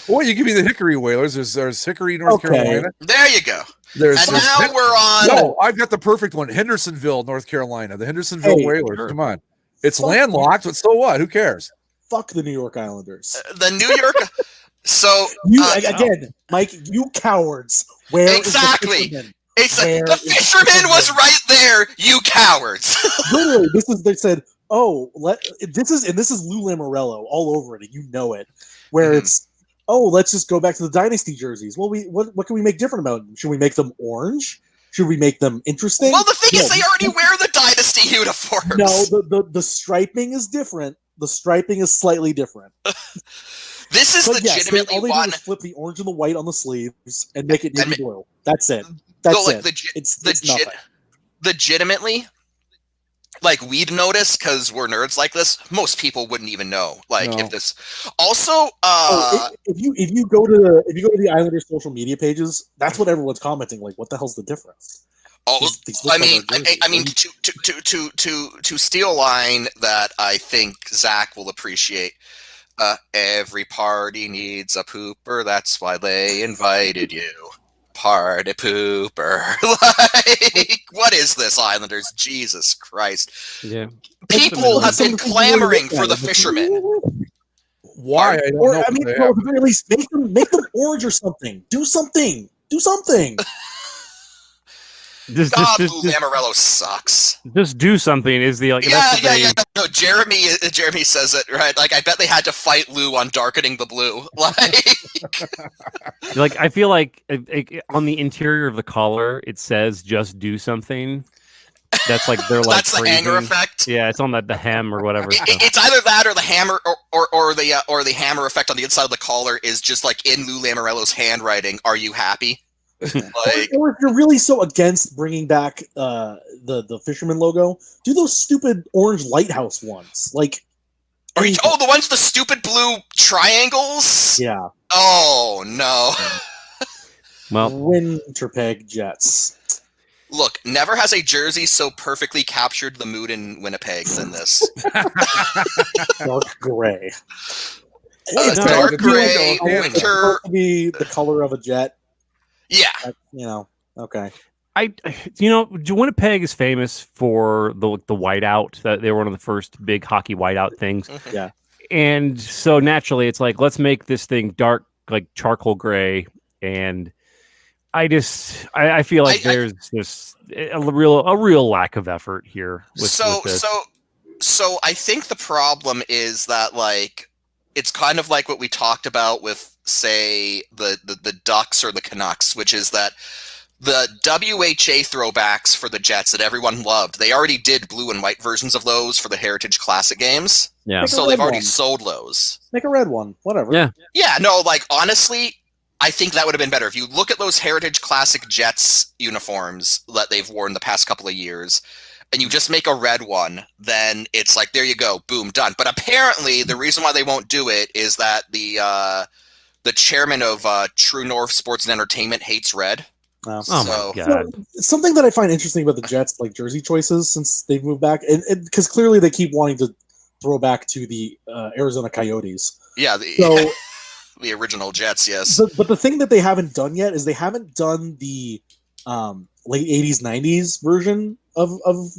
Well, you give me the Hickory Whalers. There's Hickory, North Carolina. There you go. There's now we're on. No, I've got the perfect one. Hendersonville, North Carolina. The Hendersonville Whalers. Sure. Come on. It's landlocked, but so what? Who cares? Fuck the New York Islanders. The New York. So again, Mike, you cowards. Where exactly? Is the it's like the fisherman was right there. You cowards. Literally, they said, this is Lou Lamoriello all over it, and you know it. Where it's, let's just go back to the dynasty jerseys. Well, what can we make different about them? Should we make them orange? Should we make them interesting? Well, the thing is, they already wear the dynasty uniforms. works. No, the striping is different. The striping is slightly different. This is But yes, legitimately all they do one. is flip the orange and the white on the sleeves and make it And navy blue. That's it. That's like, it. It's nothing. Legitimately, like we'd notice because we're nerds like this. Most people wouldn't even know. Like No. if this. Also, If you go to the Islanders social media pages, that's what everyone's commenting. Like, what the hell's the difference? These look I like mean, our jerseys. I mean, to steal a line that I think Zach will appreciate. Every party needs a pooper. That's why they invited you. Party pooper. Like, what is this, Islanders? Jesus Christ. Yeah. People have been clamoring for the fishermen. Why? I don't Or know. I mean, They no, have- at the very least, make them orange or something. Do something. Do something. God, Lou Lamoriello sucks. Just do something is the like. Yeah. No, Jeremy says it right. Like, I bet they had to fight Lou on darkening the blue. Like I feel like on the interior of the collar it says "just do something." That's like they're like that's the hanger phrasing. effect. Yeah, it's on the hem or whatever. so. It's either that or the hammer or the hammer effect on the inside of the collar is just like in Lou Lamoriello's handwriting. Are you happy? Like, Or if you're really so against bringing back the fisherman logo, do those stupid orange lighthouse ones. Like, the ones with the stupid blue triangles. yeah, Oh no. Well, Winterpeg Jets. Look, never has a jersey so perfectly captured the mood in Winnipeg than this. Dark gray. Dark gray, Canada. winter. Supposed to be the color of a jet. Yeah. Okay. Winnipeg is famous for the whiteout. That they were one of the first big hockey whiteout things. Yeah. And so naturally, it's like let's make this thing dark, like charcoal gray. And I feel like there's this a real lack of effort here. With this. So I think the problem is that like it's kind of like what we talked about with, say, the Ducks or the Canucks, which is that the WHA throwbacks for the Jets that everyone loved, they already did blue and white versions of those for the Heritage Classic games. Yeah. Make a So red they've already one. sold those. Make a red one. Whatever. Yeah. Yeah, no, like honestly, I think that would have been better. If you look at those Heritage Classic Jets uniforms that they've worn the past couple of years, and you just make a red one, then it's like, there you go, boom, done. But apparently, the reason why they won't do it is that the chairman of True North Sports and Entertainment hates red. No. Oh my god. So, something that I find interesting about the Jets, like jersey choices, since they've moved back, and because clearly they keep wanting to throw back to the Arizona Coyotes. Yeah, So, the original Jets, yes. but the thing that they haven't done yet is they haven't done the late '80s, '90s version of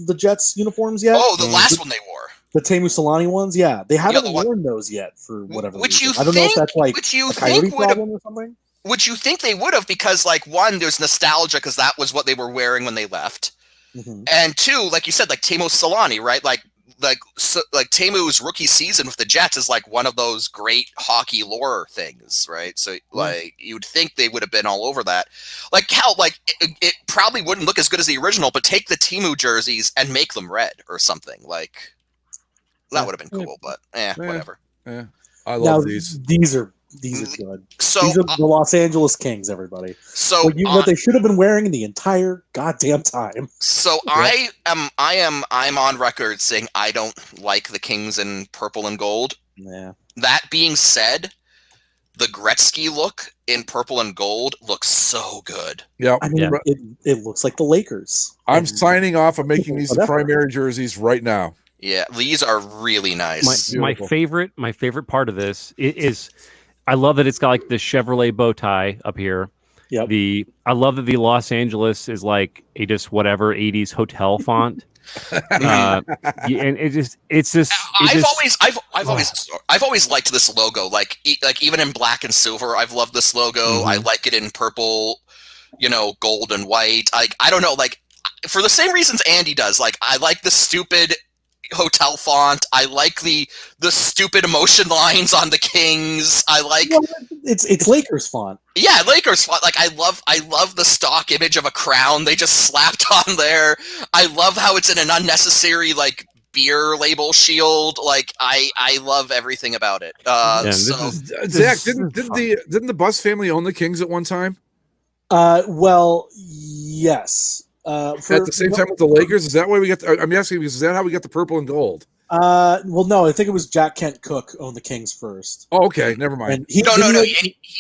the Jets uniforms yet. Oh, the last one they wore. The Teemu Solani ones, yeah, they haven't the one- worn those yet for whatever Which reason. you I don't know if think- that's like which you a Coyote think would have- problem or something. Which you think they would have, because like one, there's nostalgia because that was what they were wearing when they left, Mhm. and two, like you said, like Teemu Solani, right? Like Teemu's rookie season with the Jets is like one of those great hockey lore things, right? So like you'd think they would have been all over that. Like how like it probably wouldn't look as good as the original, but take the Teemu jerseys and make them red or something. Like that would have been cool, but whatever. Yeah. I Now love these. these are good. So These are the Los Angeles Kings, everybody. so What they should have been wearing the entire goddamn time. So I'm on record saying I don't like the Kings in purple and gold. Yeah. That being said, the Gretzky look in purple and gold looks so good. Yeah. I mean, it looks like the Lakers. I'm And signing off of making these the Whatever. primary jerseys right now. Yeah, these are really nice. My favorite part of this is I love that it's got like the Chevrolet bow tie up here. Yep. I love that the Los Angeles is like a just whatever 80s hotel font. And I've always liked this logo. Like even in black and silver, I've loved this logo. Mm-hmm. I like it in purple, gold and white. I don't know, like for the same reasons Andy does. Like I like the stupid hotel font. I like the stupid emotion lines on the Kings. I like it's Lakers font. Yeah, Lakers font. Like I love the stock image of a crown they just slapped on there. I love how it's in an unnecessary like beer label shield. Like I love everything about it. Zach, didn't the Bus family own the Kings at one time? Well, yes. At the same time with the Lakers, is that why we got? I'm asking because is that how we got the purple and gold? Well, no, I think it was Jack Kent Cooke owned the Kings first. Oh, okay, never mind. And he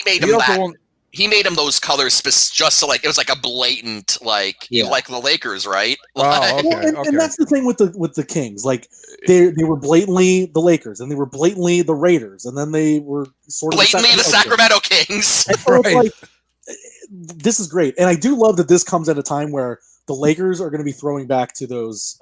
made him that. He made him those colors just so like it was like a blatant you like the Lakers, right? Oh, okay, and that's the thing with the Kings. Like they were blatantly the Lakers, and they were blatantly the Raiders, and then they were sort of blatantly the Sacramento Kings. So it's like, this is great, and I do love that this comes at a time where the Lakers are going to be throwing back to those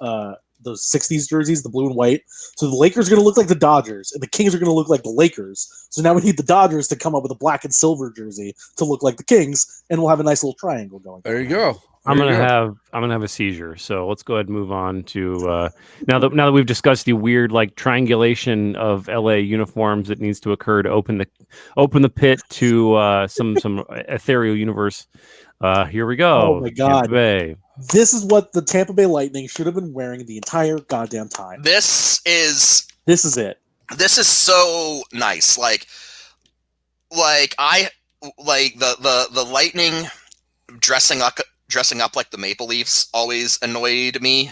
60s jerseys, the blue and white. So the Lakers are going to look like the Dodgers, and the Kings are going to look like the Lakers. So now we need the Dodgers to come up with a black and silver jersey to look like the Kings, and we'll have a nice little triangle going. There you go. I'm gonna have a seizure. So let's go ahead and move on to now that we've discussed the weird like triangulation of LA uniforms that needs to occur to open the pit to some ethereal universe. Here we go. Oh my God. Tampa Bay. This is what the Tampa Bay Lightning should have been wearing the entire goddamn time. This is it. This is so nice. Like I like the Lightning dressing up like the Maple Leafs always annoyed me.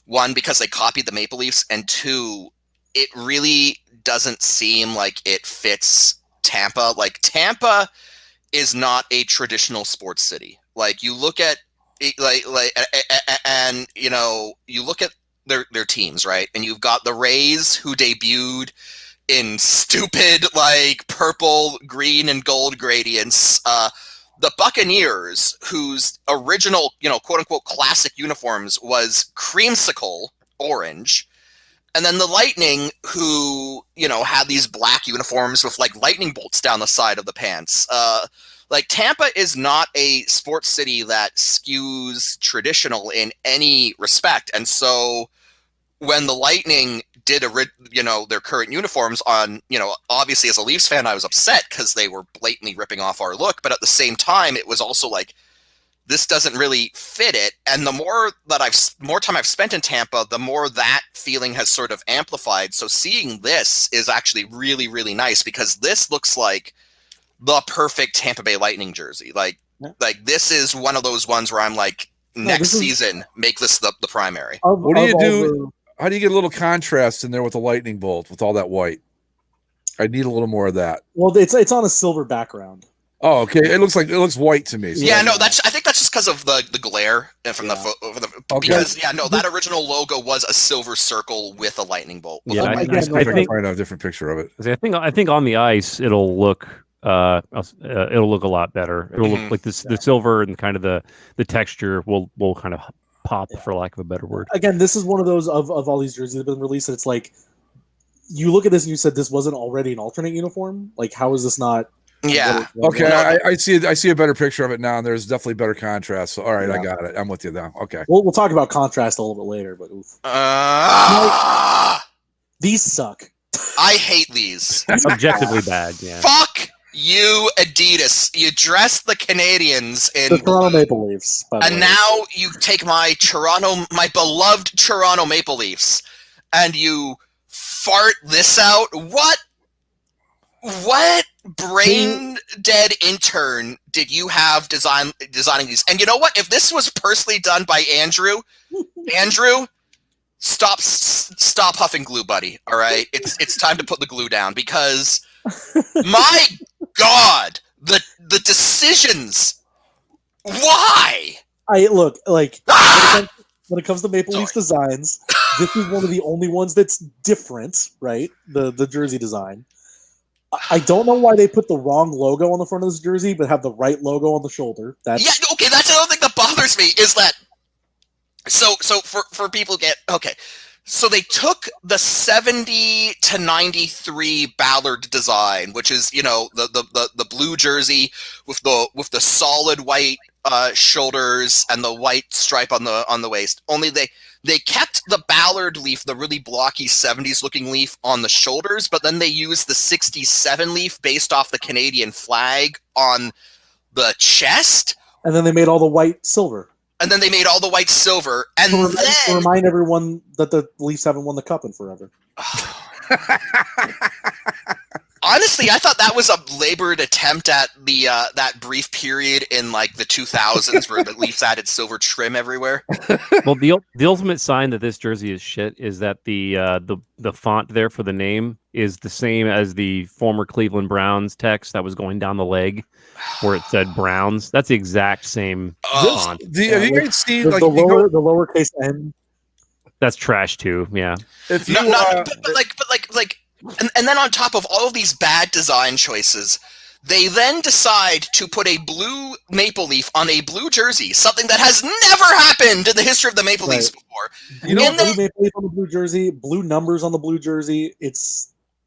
One, because they copied the Maple Leafs, and two, it really doesn't seem like it fits Tampa. Like Tampa is not a traditional sports city. Like you look at and you know, you look at their teams, right? And you've got the Rays, who debuted in stupid like purple, green, and gold gradients. The Buccaneers, whose original, you know, quote unquote classic uniforms was creamsicle orange. And then the Lightning, who, you know, had these black uniforms with like lightning bolts down the side of the pants. Like Tampa is not a sports city that skews traditional in any respect. And so when the Lightning did their current uniforms on, you know, obviously as a Leafs fan, I was upset because they were blatantly ripping off our look. But at the same time, it was also like, this doesn't really fit it. And the more time I've spent in Tampa, the more that feeling has sort of amplified. So seeing this is actually really, really nice, because this looks like the perfect Tampa Bay Lightning jersey. Like this is one of those ones where I'm like, next season, make this the primary. What do you do? How do you get a little contrast in there with the lightning bolt with all that white? I need a little more of that. Well, it's on a silver background. Oh, okay. It looks white to me. So I think that's just because of the glare from because that original logo was a silver circle with a lightning bolt. Yeah, I can find a different picture of it. I think on the ice it'll look a lot better. It'll look like this, the silver and kind of the texture will kind of pop, for lack of a better word. Again, this is one of those of all these jerseys that have been released, and it's like you look at this and you said this wasn't already an alternate uniform. Like, how is this not? Yeah. Okay, I see a better picture of it now, and there's definitely better contrast. So, all right, I got it. I'm with you now. Okay. We'll talk about contrast a little bit later, but oof. These suck. I hate these. Objectively bad. Yeah. Fuck you, Adidas. You dressed the Canadians in the Toronto Maple Leafs, and now you take my beloved Toronto Maple Leafs, and you fart this out. What brain dead intern did you have designing these? And you know what? If this was personally done by Andrew, stop huffing glue, buddy. All right, it's time to put the glue down, because my God, the decisions. Why? Look like when it comes to Maple Leafs designs, this is one of the only ones that's different, right? The jersey design. I don't know why they put the wrong logo on the front of this jersey, but have the right logo on the shoulder. That's another thing that bothers me is that. So for people get okay. So they took the 70 to 93 Ballard design, which is, you know, the blue jersey with the solid white shoulders and the white stripe on the waist. Only they kept the Ballard leaf, the really blocky 70s looking leaf, on the shoulders, but then they used the 67 leaf based off the Canadian flag on the chest. And then they made all the white silver. and then they made all the white silver, and To then remind everyone that the Leafs haven't won the cup in forever. honestly, I thought that was a labored attempt at the that brief period in like the 2000s where the Leafs added silver trim everywhere. Well, the ultimate sign that this jersey is shit is that the font there for the name is the same as the former Cleveland Browns text that was going down the leg, where it said Browns. That's the exact same font. Have you guys seen The lowercase n? That's trash too. Yeah. If you and then on top of all of these bad design choices, they then decide to put a blue maple leaf on a blue jersey, something that has never happened in the history of the Maple Leafs before. You know, blue maple leaf on the blue jersey, blue numbers on the blue jersey.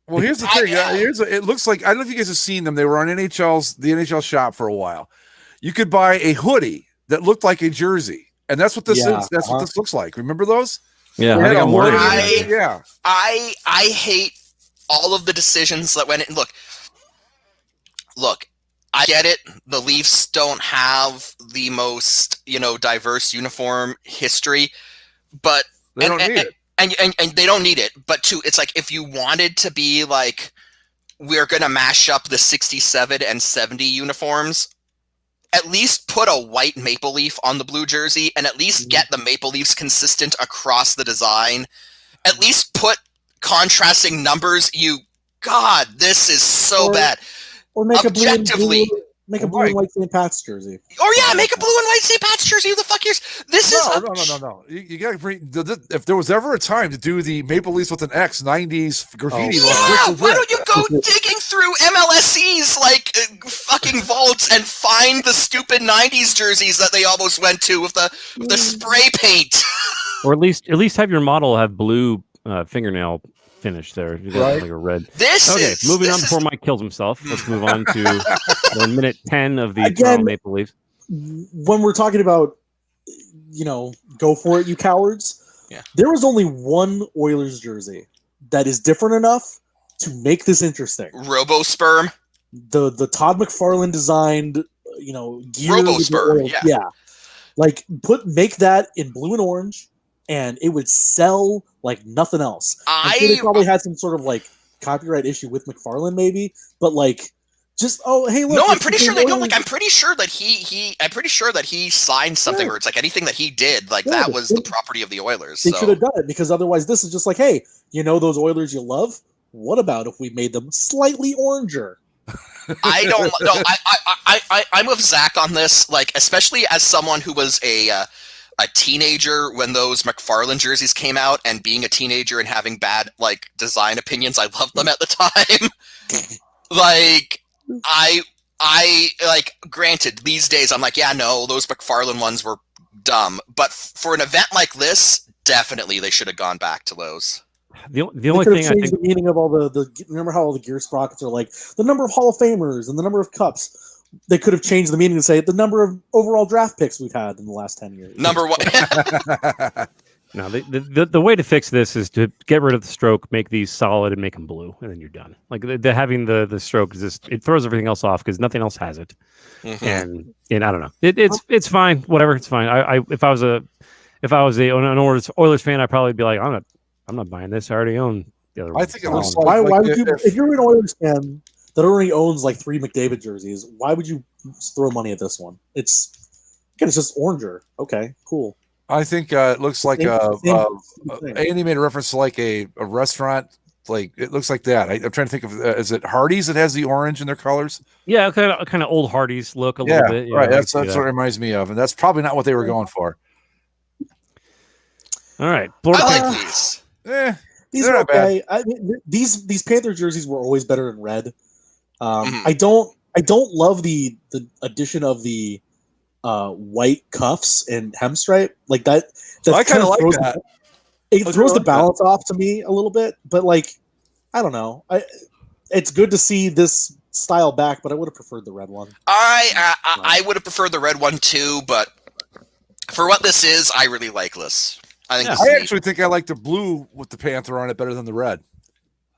Well, here's the thing. It looks like, I don't know if you guys have seen them. They were on the NHL shop for a while. You could buy a hoodie that looked like a jersey, and that's what this is. That's what this looks like. Remember those? Yeah, I hate all of the decisions that went in. Look, I get it. The Leafs don't have the most, diverse uniform history, but they don't need it. And they don't need it. But too, it's like if you wanted to be like, we're gonna mash up the 67 and 70 uniforms, at least put a white maple leaf on the blue jersey, and at least get the maple leafs consistent across the design. At least put contrasting numbers. God, this is so bad. Or make objectively. Make a blue and white St. Pat's jersey. Or make a blue and white St. Pat's jersey. Who the fuck cares? No. You got to bring. If there was ever a time to do the Maple Leafs with an X '90s graffiti, why don't you go digging through MLSE's fucking vaults and find the stupid '90s jerseys that they almost went to with the spray paint, or at least have your model have blue fingernail finish there. You got like a red. Moving on before Mike kills himself. Let's move on to the minute 10 of the Toronto Maple Leafs. When we're talking about, go for it, you cowards. Yeah. There was only one Oilers jersey that is different enough to make this interesting. RoboSperm. The Todd McFarlane designed, gear. RoboSperm. Yeah. Make that in blue and orange, and it would sell like nothing else. They probably had some sort of copyright issue with McFarlane, maybe, but hey, look. No, I'm pretty sure they don't. I'm pretty sure that he signed something where it's anything that he did, that was the property of the Oilers. They should have done it, because otherwise this is just hey, those Oilers you love? What about if we made them slightly oranger? I don't know. I'm with Zach on this, especially as someone who was a teenager when those McFarlane jerseys came out, and being a teenager and having bad design opinions. I loved them at the time. Granted, these days I'm those McFarlane ones were dumb, but for an event like this, definitely they should have gone back to those. The only thing I think the meaning of all the remember how all the gear sprockets are the number of Hall of Famers and the number of cups. They could have changed the meaning to say the number of overall draft picks we've had in the last 10 years. Number one. No, the way to fix this is to get rid of the stroke, make these solid, and make them blue, and then you're done. Having the stroke it throws everything else off because nothing else has it. Mm-hmm. And I don't know. It's fine. Whatever. It's fine. If I was an Oilers fan, I'd probably be like, I'm not buying this. I already own the other one. I think it looks why would you, if you're an Oilers fan that already owns 3 McDavid jerseys, why would you throw money at this one? It's just oranger. Okay, cool. I think it looks like Andy made a reference to a restaurant. It looks like that. I'm trying to think of, is it Hardee's that has the orange in their colors? Yeah, kind of old Hardee's look a little bit. Right. That's what it reminds me of, and that's probably not what they were going for. All right, I like these. These are okay. These Panther jerseys were always better in red. I don't love the addition of the white cuffs and hem stripe that. I kind of like that. It throws the balance off to me a little bit, but I don't know. It's good to see this style back, but I would have preferred the red one. I would have preferred the red one too, but for what this is, I really like this. I think. I actually think I like the blue with the Panther on it better than the red.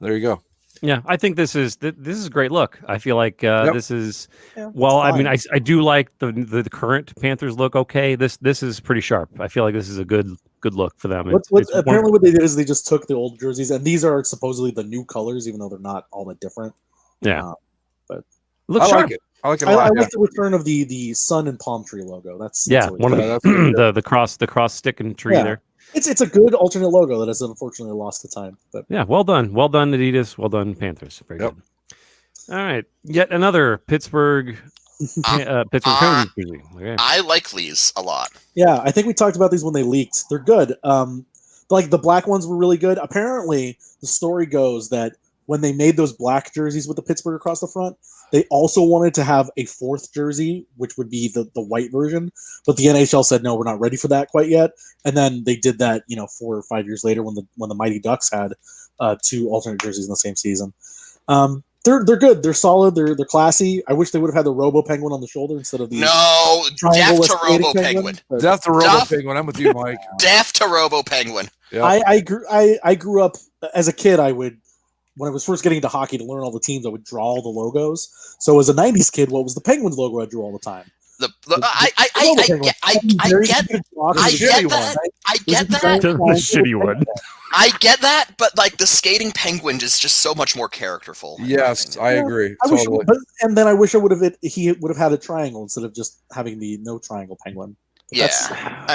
There you go. Yeah, I think this is a great look. I feel like this is Yeah, well. it's I mean, fine. I do like the current Panthers look. Okay, this is pretty sharp. I feel like this is a good look for them. Apparently what they did is they just took the old jerseys, and these are supposedly the new colors, even though they're not all that different. Yeah, but looks I sharp. like it. I like it a I lot. like the return of the sun and palm tree logo. That's always one of good. the cross stick and tree Yeah. there. It's a good alternate logo that has unfortunately lost to time. But Yeah, well done, Adidas, well done, Panthers. Very good. All right, yet another Pittsburgh Penguins jersey. Okay. I like these a lot. yeah, I think we talked about these when they leaked. They're good. Like the black ones were really good. Apparently, the story goes that when they made those black jerseys with the Pittsburgh across the front, they also wanted to have a fourth jersey, which would be the white version. But the NHL said, no, we're not ready for that quite yet. And then they did that, 4 or 5 years later when the Mighty Ducks had 2 alternate jerseys in the same season. They're good. They're solid. They're classy. I wish they would have had the Robo Penguin on the shoulder instead of the Death to Robo Penguin. Death to Robo Penguin. I'm with you, Mike. Death to Robo Penguin. Yep. I grew up as a kid. When I was first getting into hockey to learn all the teams, I would draw all the logos. So as a '90s kid, what was the Penguins logo I drew all the time? I get that, but like the skating penguin is just so much more characterful. Yes, I agree. And then I wish he would have had a triangle instead of just having the no triangle penguin. That's a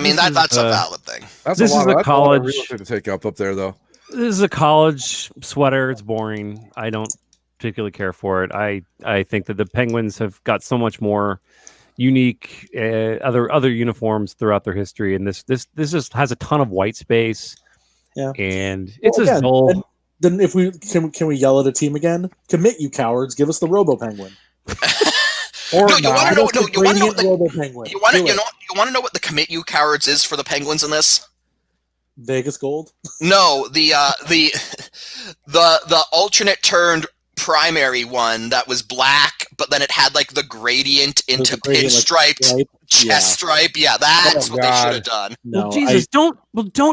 valid thing. This is a college to take up there, though. This is a college sweater. It's boring. I don't particularly care for it. I think that the Penguins have got so much more unique other uniforms throughout their history, and this just has a ton of white space. Yeah, and it's just dull. Then if we can we yell at a team again? Commit, you cowards! Give us the Robo Penguin. You want to know what the commit, you cowards is for the Penguins in this? Vegas Gold? No, the alternate turned primary one that was black, but then it had like the gradient into pinstriped chest stripe. Yeah, that's what they should have done. No, Jesus, don't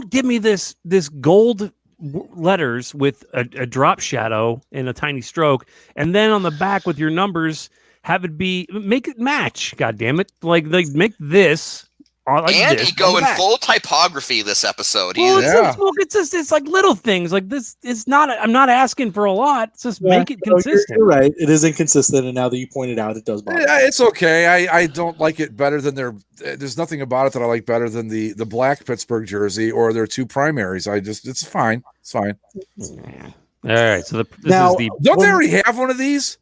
give me this gold letters with a drop shadow and a tiny stroke, and then on the back with your numbers have it make it match. God damn it! Like make this. And he go in full typography this episode. It's like little things like this. It's not. I'm not asking for a lot. It's just make it consistent. You're right. It is inconsistent, and now that you pointed out, it does bother. Yeah, it's okay. I don't like it better than there's nothing about it that I like better than the black Pittsburgh jersey or their 2 primaries. It's fine. It's fine. All right. So don't they already have one of these?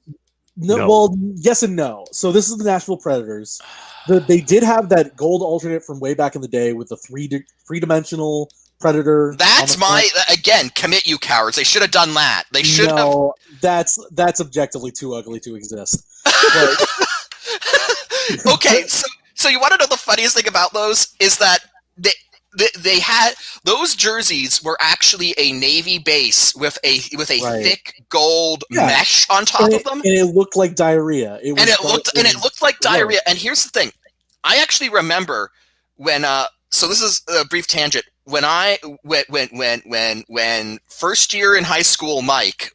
No. Well, yes and no. So this is the Nashville Predators. They did have that gold alternate from way back in the day with the three-dimensional Predator. That's again, commit, you cowards. They should have done that. They should have. No, that's objectively too ugly to exist. Okay, so you want to know the funniest thing about those is that they had those jerseys were actually a navy base with a thick gold mesh on top of them, and it looked like diarrhea. It looked like diarrhea. And here's the thing: I actually remember when. So this is a brief tangent. When first year in high school, Mike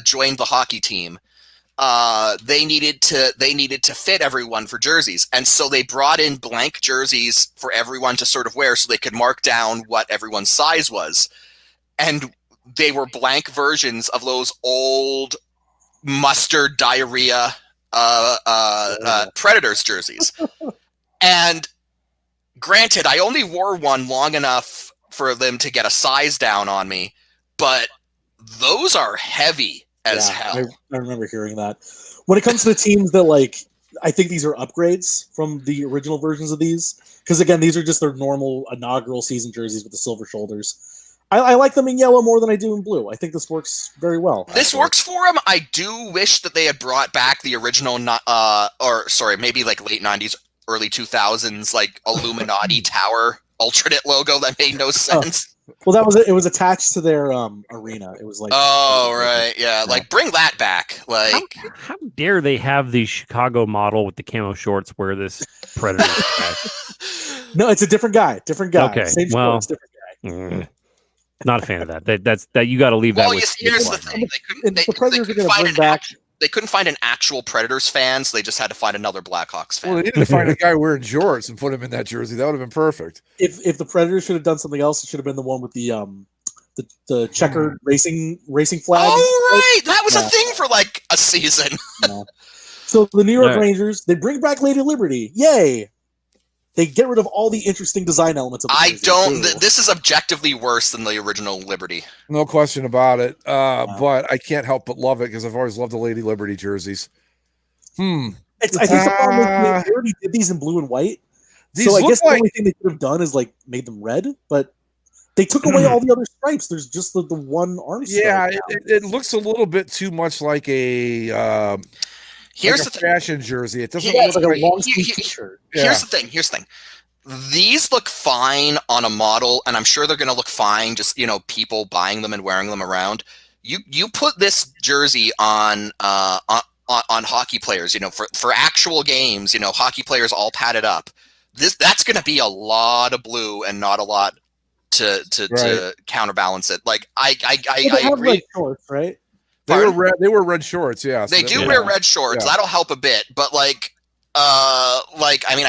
joined the hockey team. They needed to fit everyone for jerseys, and so they brought in blank jerseys for everyone to sort of wear, so they could mark down what everyone's size was, and they were blank versions of those old mustard diarrhea Predators jerseys. And granted, I only wore one long enough for them to get a size down on me, but those are heavy as hell. I remember hearing that. When it comes to the teams that I think these are upgrades from the original versions of these, because again, these are just their normal inaugural season jerseys with the silver shoulders. I like them in yellow more than I do in blue. I think this works very well. This works for them. I do wish that they had brought back the original, maybe like late 90s, early 2000s, like Illuminati Tower alternate logo that made no sense. Well, it was attached to their arena. It was like like bring that back. Like how dare they have the Chicago model with the camo shorts wear this Predator? No, it's a different guy. Okay, Same shorts, different guy. Not a fan of that. That's you got to leave that. Well, with here's the thing: The Predators are going to bring back. They couldn't find an actual Predators fan, so they just had to find another Blackhawks fan. Well, they needed to find a guy wearing jorts and put him in that jersey. That would have been perfect. If the Predators should have done something else, it should have been the one with the checkered racing flag. Oh right, that was a thing for like a season. No. So the New York Rangers, they bring back Lady Liberty. Yay! They get rid of all the interesting design elements of the jersey. This is objectively worse than the original Liberty. No question about it. But I can't help but love it because I've always loved the Lady Liberty jerseys. I think the problem is they already did these in blue and white. So I guess the only thing they could have done is like made them red, but they took away all the other stripes. There's just the one arm stripe. Yeah, it looks a little bit too much like a here's the fashion jersey. It doesn't look like a long sleeve t-shirt. Here's the thing. These look fine on a model, and I'm sure they're going to look fine. Just people buying them and wearing them around. You put this jersey on hockey players. For actual games. Hockey players all padded up. That's going to be a lot of blue and not a lot to counterbalance it. Like I agree. Like shorts, right? They were red shorts, yeah. They do wear red shorts. Yeah. That'll help a bit, but I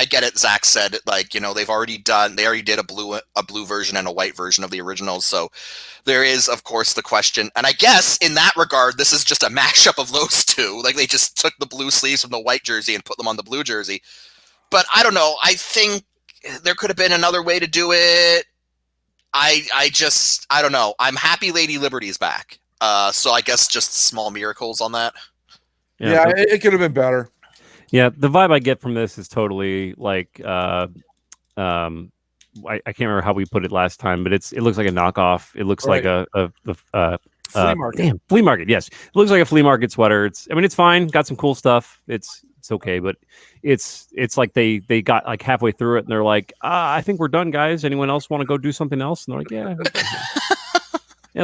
get it. Zach said they already did a blue version and a white version of the originals. So there is, of course, the question. And I guess in that regard, this is just a mashup of those two. Like they just took the blue sleeves from the white jersey and put them on the blue jersey. But I don't know. I think there could have been another way to do it. I don't know. I'm happy Lady Liberty's back. So I guess just small miracles on that. Yeah, it could have been better. Yeah, the vibe I get from this is totally like I can't remember how we put it last time, but it looks like a knockoff. It looks like a flea market. Flea market. Yes, it looks like a flea market sweater. It's fine. Got some cool stuff. It's okay, but it's like they got like halfway through it and they're like, I think we're done, guys. Anyone else want to go do something else? And they're like, yeah.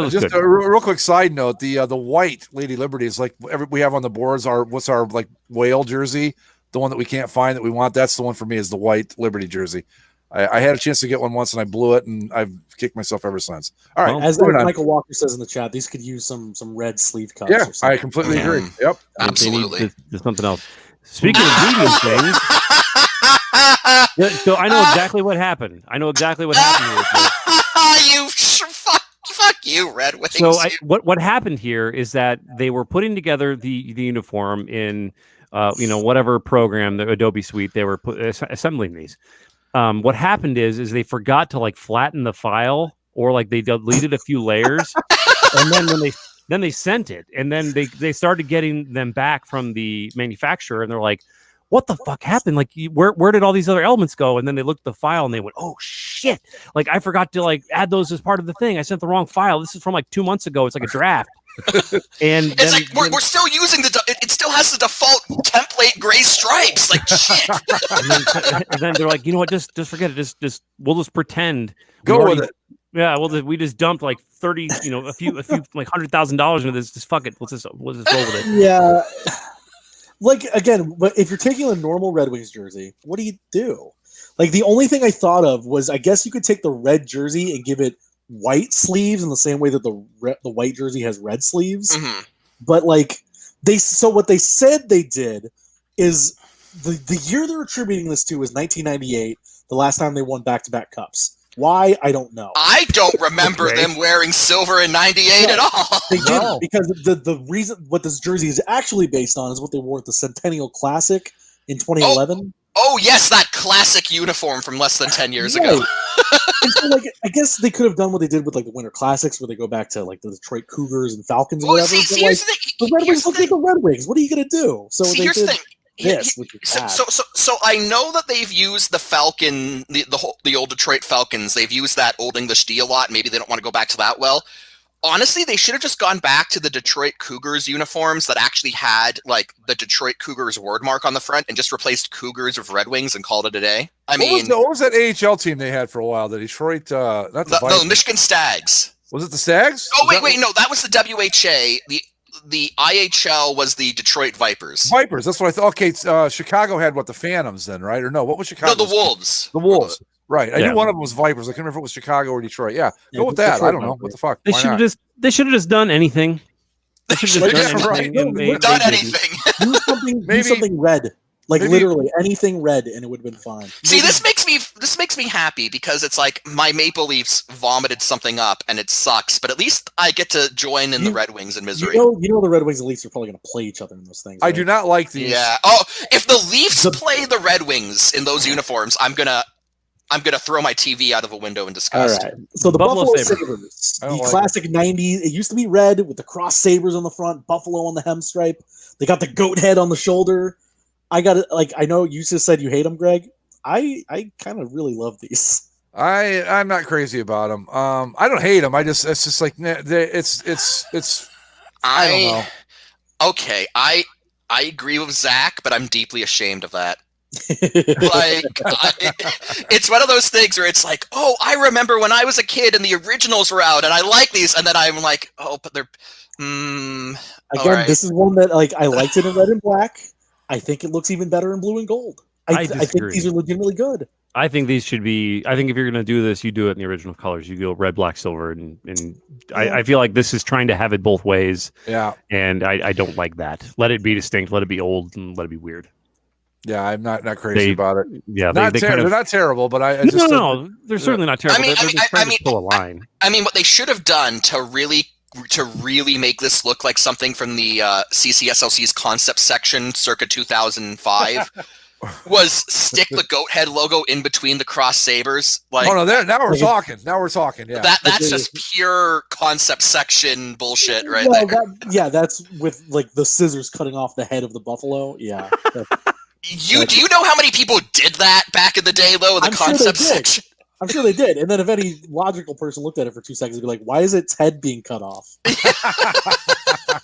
Just a real quick side note: the white Lady Liberty is like we have on the boards. What's our like whale jersey? The one that we can't find that we want. That's the one for me. Is the white Liberty jersey. I had a chance to get one once and I blew it, and I've kicked myself ever since. All right, as Michael Walker says in the chat, these could use some red sleeve cuts. Yeah, I completely agree. Yep, absolutely. There's something else. Speaking of medium things, so I know exactly what happened. Fuck you, Red Wings. So what happened here is that they were putting together the uniform in whatever program, the Adobe Suite, they were assembling these. What happened is they forgot to like flatten the file, or like they deleted a few layers, and then they sent it, and then they started getting them back from the manufacturer, and they're like, what the fuck happened? Like, where did all these other elements go? And then they looked at the file and they went, oh shit! Like I forgot to like add those as part of the thing. I sent the wrong file. This is from like 2 months ago. It's like a draft. And it's we're still using it still has the default template gray stripes. Like shit. and then they're like, you know what? Just forget it. Just we'll just pretend. Go with it. Yeah, well, we just dumped like 30, a few like $100,000 into this. Just fuck it. Let's just roll with it. Yeah. Like again, but if you're taking a normal Red Wings jersey, what do you do? Like the only thing I thought of was I guess you could take the red jersey and give it white sleeves in the same way that the white jersey has red sleeves. Mm-hmm. But like what they said they did is the year they're attributing this to is 1998, the last time they won back-to-back cups. Why? I don't know. I don't remember them wearing silver in 98 at all. They didn't, because the reason what this jersey is actually based on is what they wore at the Centennial Classic in 2011. Oh yes, that classic uniform from less than 10 years ago. And so, like, I guess they could have done what they did with like the Winter Classics, where they go back to like the Detroit Cougars and Falcons or whatever. The Red Wings look like the Red Wings. What are you gonna do? So here's the thing. This, which is bad. So I know that they've used the Falcon, the old Detroit Falcons. They've used that Old English D a lot. Maybe they don't want to go back to that. Well, honestly, they should have just gone back to the Detroit Cougars uniforms that actually had like the Detroit Cougars word mark on the front, and just replaced Cougars with Red Wings and called it a day. What was that AHL team they had for a while? The Detroit, the Michigan Stags. Was it the Stags? Oh wait, no, that was the WHA. The IHL was the Detroit Vipers. Vipers, that's what I thought. Okay, Chicago had the Phantoms then, right? Or no, what was Chicago? No, the Wolves. The Wolves. Right. I Yeah. knew one of them was Vipers. I couldn't remember if it was Chicago or Detroit. Yeah. Yeah, Go with the that. Detroit I don't know. Viper. What the fuck? They Why should have not? just done anything. They should have just done Right. anything. and they Done didn't. anything. Do something, Maybe- do something red. Like maybe- literally anything red, and it would have been fine. See, this makes me happy because it's like my Maple Leafs vomited something up and it sucks, but at least I get to join in the Red Wings in misery. You know the Red Wings and Leafs are probably going to play each other in those things. I right? do not like these. Yeah. Oh, if the Leafs play the Red Wings in those uniforms, I'm gonna throw my TV out of a window in All disgust. right. So the Buffalo Buffalo Sabres. Sabres, I the don't like classic '90s. It used to be red with the cross sabers on the front, buffalo on the hem stripe. They got the goat head on the shoulder. I got it. Like I know you just said you hate them, Greg. I kind of really love these. I'm not crazy about them. I don't hate them. It's just like I don't know. Okay, I agree with Zach, but I'm deeply ashamed of that. It's one of those things where it's like, oh, I remember when I was a kid and the originals were out, and I like these, and then I'm like, oh, but they're. Again, right. this is one that like I liked it in red and black. I think it looks even better in blue and gold. I think disagree. these are legitimately good. I think these should be. I think if you're going to do this, you do it in the original colors. You go red, black, silver, and I feel like this is trying to have it both ways. Yeah. And I don't like that. Let it be distinct. Let it be old, and let it be weird. Yeah, I'm not crazy about it. Yeah, They're not terrible, but I just no, they're certainly not terrible. They're just trying to pull a line. I mean, what they should have done to really make this look like something from the CCSLC's concept section circa 2005 was stick the goat head logo in between the cross sabers. Like, oh no, now we're talking. Now we're talking. Yeah, that's just pure concept section bullshit right Well, there. that's with like the scissors cutting off the head of the buffalo. Yeah. Do you know how many people did that back in the day, though? The concept section. I'm sure they did. And then if any logical person looked at it for 2 seconds, they'd be like, "Why is its head being cut off?"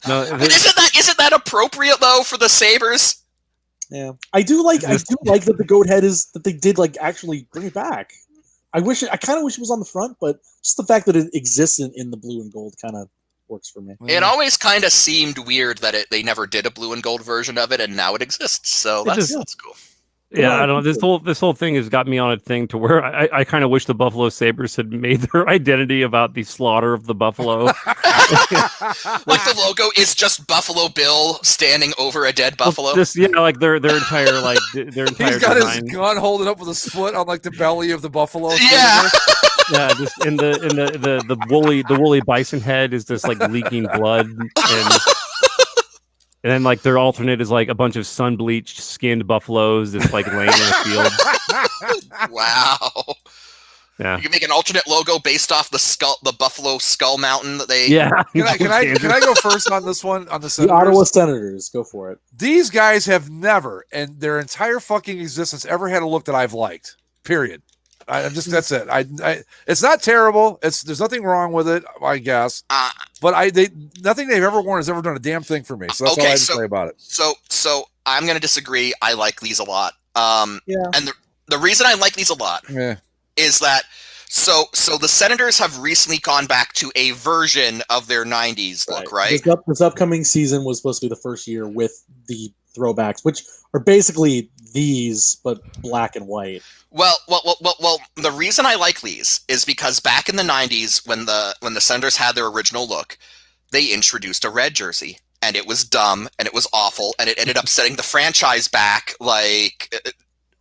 No, Isn't that appropriate though for the Sabres? Yeah, I do like that the goat head is that they did like actually bring it back. I kind of wish it was on the front, but just the fact that it exists in the blue and gold kind of works for me. It always kind of seemed weird that they never did a blue and gold version of it, and now it exists. So that's cool. Yeah, I don't know. This whole thing has got me on a thing to where I kind of wish the Buffalo Sabres had made their identity about the slaughter of the buffalo. Like the logo is just Buffalo Bill standing over a dead buffalo. Like their entire He's got design. his gun holding up with his foot on like the belly of the buffalo. Yeah. Yeah, just in the woolly bison head is just like leaking blood, and then like their alternate is like a bunch of sun bleached skinned buffaloes that's like laying in a field. Wow. Yeah. You can make an alternate logo based off the Buffalo Skull Mountain that they. Yeah. Can I go first on this one on the Senators? The Ottawa Senators, go for it. These guys have never, in their entire fucking existence, ever had a look that I've liked. Period. That's it. It's not terrible. There's nothing wrong with it, I guess. But nothing they've ever worn has ever done a damn thing for me. So that's all I have to say about it. So I'm going to disagree. I like these a lot. Yeah. And the reason I like these a lot is that so the Senators have recently gone back to a version of their 90s look, right? This upcoming season was supposed to be the first year with the throwbacks, which are basically these but black and white. Well. The reason I like these is because back in the 90s, when the Senators had their original look, they introduced a red jersey, and it was dumb and it was awful, and it ended up setting the franchise back like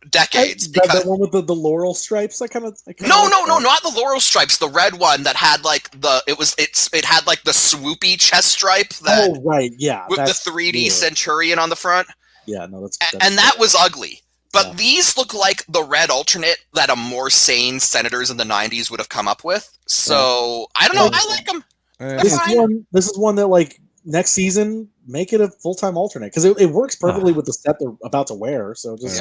decades. That one with the laurel stripes. No, not the laurel stripes. The red one that had like it had like the swoopy chest stripe. Oh right, yeah, with the 3D Centurion on the front. Yeah, no, that's and that was ugly. But these look like the red alternate that a more sane Senators in the 90s would have come up with. So, I don't know. I like them. This is one that, like, next season, make it a full-time alternate. Because it works perfectly with the set they're about to wear. So, just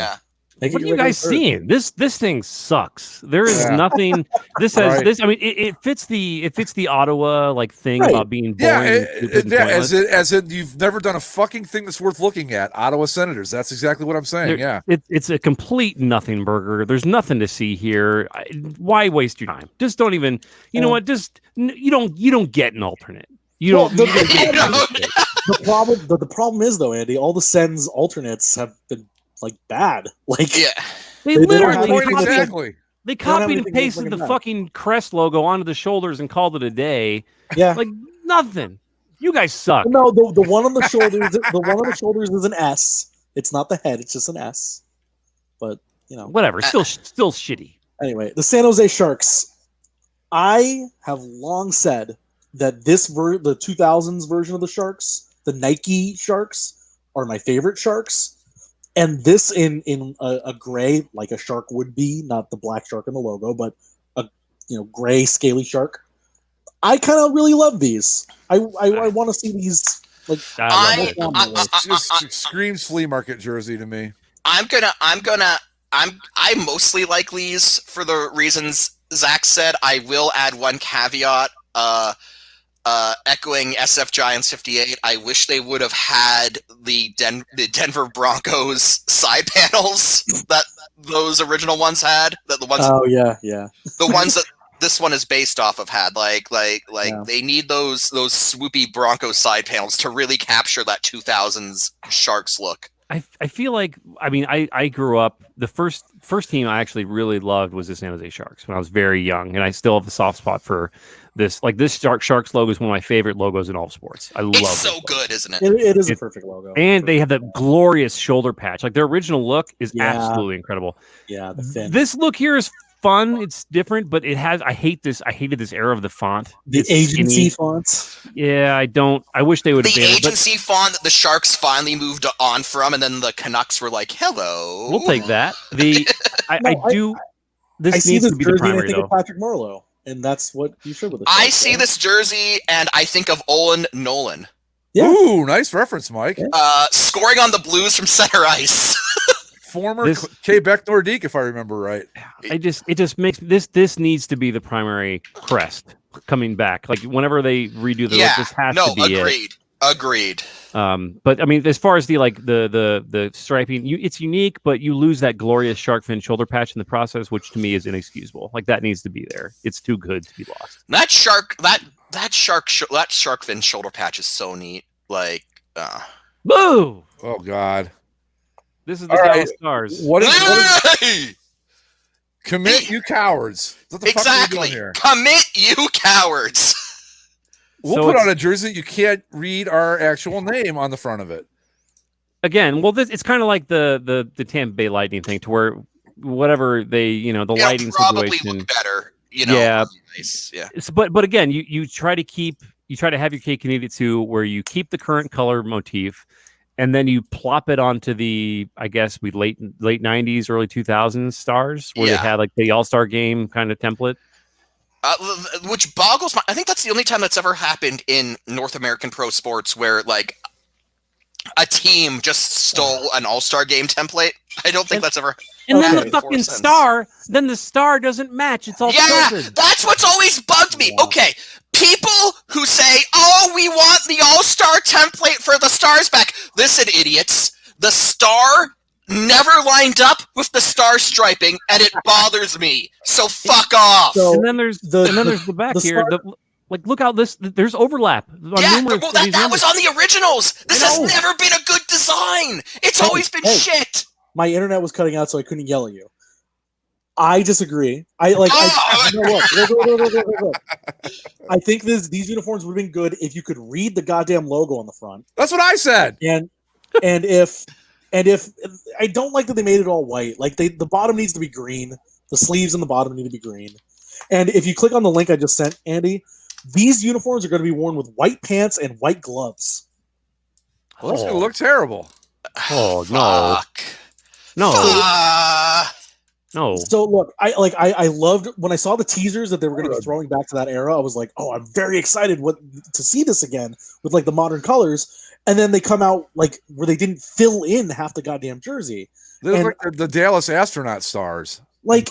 make what it are you guys seeing? This thing sucks. There is nothing. This has this. I mean, it fits the Ottawa like thing about being boring. As in you've never done a fucking thing that's worth looking at. Ottawa Senators. That's exactly what I'm saying. It's a complete nothing burger. There's nothing to see here. Why waste your time? Just don't even. You know what? Just you don't get an alternate. You don't. The problem is though, Andy. All the Sens alternates have been like bad. Like they literally exactly. They don't have copied and anything to pasted bring the it back. fucking crest logo onto the shoulders and called it a day. Yeah. Like nothing. You guys suck. No, the one on the shoulders, the one on the shoulders is an S. It's not the head; it's just an S. But Whatever. Still shitty. Anyway, the San Jose Sharks. I have long said that the 2000s version of the Sharks, the Nike Sharks, are my favorite Sharks. And this in a gray, like a shark would be, not the black shark in the logo, but a gray scaly shark. I kind of really love these. I want to see these. Like, just screams flea market jersey to me. I mostly like these for the reasons Zach said. I will add one caveat. Echoing SF Giants 58, I wish they would have had the Denver Broncos side panels that those original ones had. The ones. Oh yeah. The ones that this one is based off of had they need those swoopy Broncos side panels to really capture that 2000s Sharks look. I feel like, I mean, I grew up, the first team I actually really loved was the San Jose Sharks when I was very young, and I still have a soft spot for this. Like, this Sharks logo is one of my favorite logos in all of sports. I love it. It's so good, isn't it? It is a perfect logo. And they have that glorious shoulder patch. Like, their original look is absolutely incredible. Yeah, the fin. This look here is fun. It's different, but it has, I hated this era of the font. The agency fonts. Yeah, I wish they would have the banned it. agency font that the Sharks finally moved on from, and then the Canucks were like, hello. We'll take that. This I see needs this to be the jersey and I primary, think though. of Patrick Marleau, and that's what you should with this. I see this jersey and I think of Olin Nolan. Yeah. Ooh, nice reference, Mike. Scoring on the Blues from center ice. Former Quebec Nordique, if I remember right. It just makes this needs to be the primary crest coming back. Like whenever they redo the look, this has to be Agreed. But I mean, as far as the striping, it's unique, but you lose that glorious shark fin shoulder patch in the process, which to me is inexcusable. Like that needs to be there. It's too good to be lost. That shark fin shoulder patch is so neat. Like, boo! Oh God. This is the Dallas Stars. What is commit, you cowards? What the fuck are you doing here? Commit, you cowards. We'll put on a jersey. You can't read our actual name on the front of it. Again, well, it's kind of like the Tampa Bay Lightning thing, to where whatever they, the lighting situation look better. Yeah. Nice. Yeah. But again, you try to have your cake and eat it too, where you keep the current color motif, and then you plop it onto the, I guess, late 90s, early 2000s Stars, where they had like the All-Star Game kind of template. Which boggles my... I think that's the only time that's ever happened in North American pro sports where, like, a team just stole an All-Star Game template. I don't think that's ever... And then the fucking star, the star doesn't match. It's all tilted. That's what's always bugged me. Yeah. Okay, people who say, oh, we want the All-Star template for the Stars back. Listen, idiots. The star never lined up with the star striping, and it bothers me. So fuck off. And then there's the back here. Like, look how there's overlap. That was on the originals. This has never been a good design. It's always been shit. My internet was cutting out, so I couldn't yell at you. I disagree. Look. I think these uniforms would have been good if you could read the goddamn logo on the front. That's what I said. And if I don't like that they made it all white. Like the bottom needs to be green. The sleeves and the bottom need to be green. And if you click on the link I just sent, Andy, these uniforms are going to be worn with white pants and white gloves. Well, that's going to look terrible. Oh no. No. So look, I loved when I saw the teasers that they were going to be throwing back to that era. I was like, oh, I'm very excited to see this again with like the modern colors. And then they come out like where they didn't fill in half the goddamn jersey. They look like the Dallas astronaut stars. Like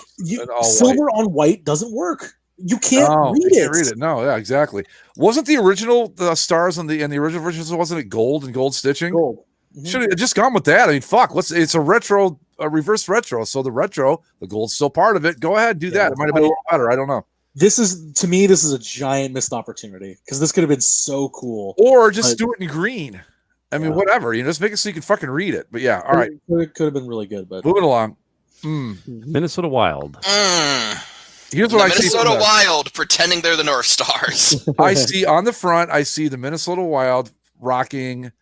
silver on white doesn't work. You can't read it. No, yeah, exactly. Wasn't the original stars in the original versions? Wasn't it gold and gold stitching? Gold. Mm-hmm. Should have just gone with that. I mean, fuck. It's a retro, a reverse retro. So the gold's still part of it. Go ahead, do that. It might have been a little better. I don't know. This is a giant missed opportunity because this could have been so cool. Or just do it in green. I mean, whatever. Just make it so you can fucking read it. But yeah, all right. It could have been really good. But moving along. Minnesota Wild. Here's The what I see. Minnesota Wild pretending they're the North Stars. I see on the front, I see the Minnesota Wild rocking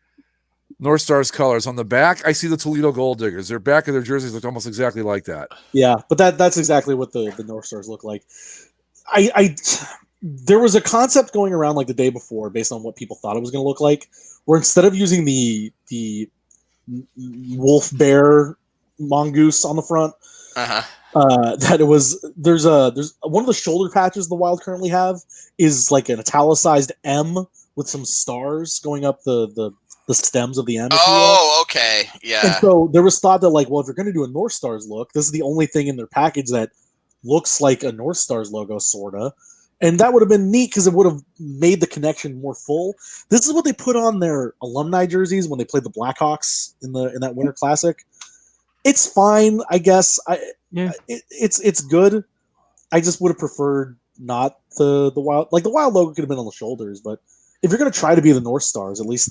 North Stars colors. On the back, I see the Toledo Gold Diggers. Their back of their jerseys look almost exactly like that. Yeah, but that's exactly what the North Stars look like. There was a concept going around like the day before based on what people thought it was going to look like, where instead of using the wolf bear mongoose on the front, that it was there's one of the shoulder patches the Wild currently have is like an italicized M with some stars going up the stems of the M. Oh, okay, yeah. And so there was thought that like, well, if you're going to do a North Stars look, this is the only thing in their package that looks like a North Stars logo, sorta. And that would have been neat because it would have made the connection more full. This is what they put on their alumni jerseys when they played the Blackhawks in that Winter Classic. It's fine, I guess. It's good. I just would have preferred not the Wild. Like the Wild logo could have been on the shoulders, but if you're going to try to be the North Stars, at least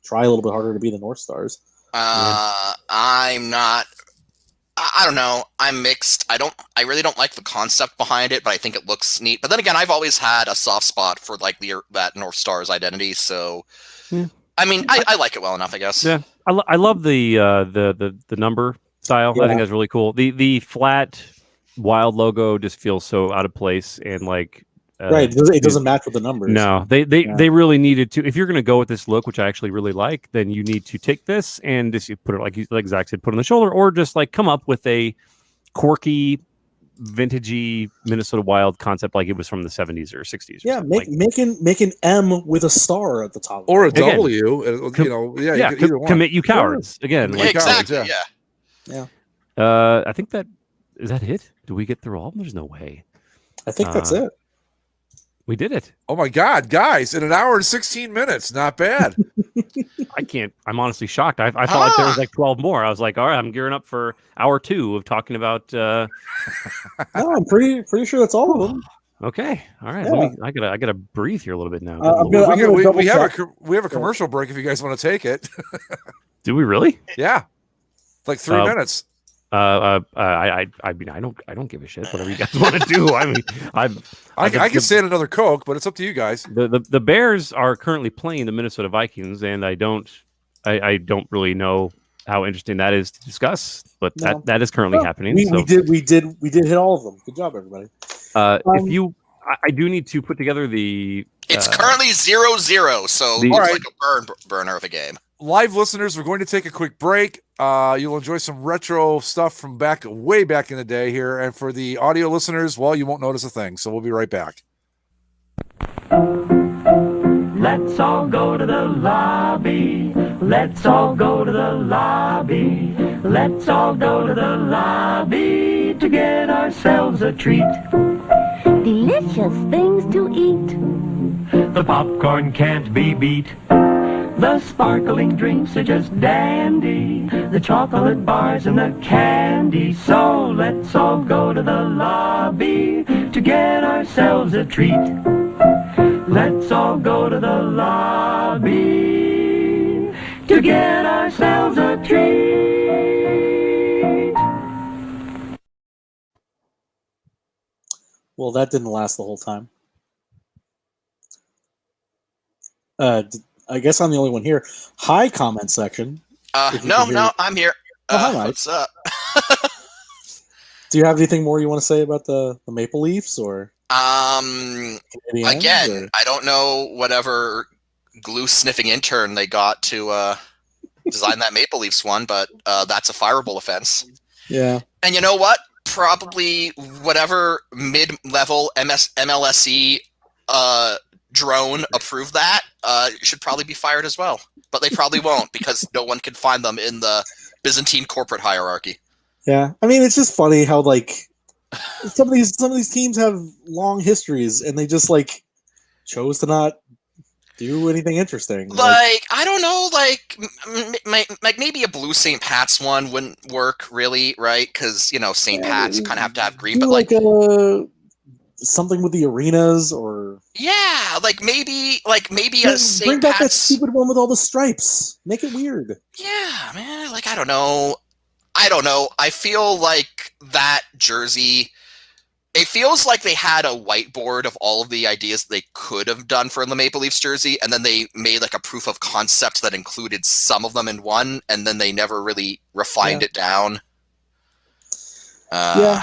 try a little bit harder to be the North Stars. I'm not. I don't know. I'm mixed. I really don't like the concept behind it, but I think it looks neat. But then again, I've always had a soft spot for like that North Stars identity. So, I mean, I like it well enough, I guess. Yeah, I love the number style. Yeah. I think that's really cool. The flat Wild logo just feels so out of place and like. Right, it doesn't match with the numbers. No, they really needed to. If you're going to go with this look, which I actually really like, then you need to take this and just put it like Zach said, put it on the shoulder, or just like come up with a quirky, vintagey Minnesota Wild concept like it was from the 70s or 60s. Yeah, make an M with a star at the top, or a Again, W. Commit, you cowards. Again, like, exactly. cowards, Yeah. I think that is that it. Do we get through all? There's no way. I think that's it. We did it. Oh my God, guys! In an hour and 16 minutes, not bad. I can't. I'm honestly shocked. I felt like there was like 12 more. I was like, all right, I'm gearing up for hour 2 of talking about. No, I'm pretty sure that's all of them. Okay, all right. Yeah. I gotta breathe here a little bit now. We have a commercial break if you guys want to take it. Do we really? Yeah, like 3 minutes. I mean, I don't give a shit. Whatever you guys want to do. I mean, I can stand another Coke, but it's up to you guys. The Bears are currently playing the Minnesota Vikings, and I don't really know how interesting that is to discuss, but that is currently happening. We did hit all of them. Good job, everybody. I do need to put together the. It's currently 0-0, so it looks like a burner of a game. Live listeners, we're going to take a quick break. You'll enjoy some retro stuff from way back in the day here. And for the audio listeners, well, you won't notice a thing. So we'll be right back. Let's all go to the lobby. Let's all go to the lobby. Let's all go to the lobby to get ourselves a treat. Delicious things to eat. The popcorn can't be beat. The sparkling drinks are just dandy. The chocolate bars and the candy. So let's all go to the lobby to get ourselves a treat. Let's all go to the lobby to get ourselves a treat. Well, that didn't last the whole time. I guess I'm the only one here. Hi, comment section. No, I'm here. Hi, Mike. What's up? Do you have anything more you want to say about the Maple Leafs or? Again, I don't know whatever glue sniffing intern they got to design that Maple Leafs one, but that's a fireable offense. Yeah. And you know what? Probably whatever mid-level MLSE drone approved that should probably be fired as well. But they probably won't because no one can find them in the Byzantine corporate hierarchy. Yeah, I mean, it's just funny how like some of these teams have long histories and they just like chose to not do anything interesting. Like I don't know, like maybe a blue St. Pat's one wouldn't work really, right? Because St. Pat's kind of have to have green, but like something with the arenas or maybe a St. bring back that Pat's stupid one with all the stripes. Make it weird. Yeah, man. Like I don't know. I don't know. I feel like that jersey. It feels like they had a whiteboard of all of the ideas they could have done for the Maple Leafs jersey, and then they made like a proof of concept that included some of them in one, and then they never really refined it down. Yeah.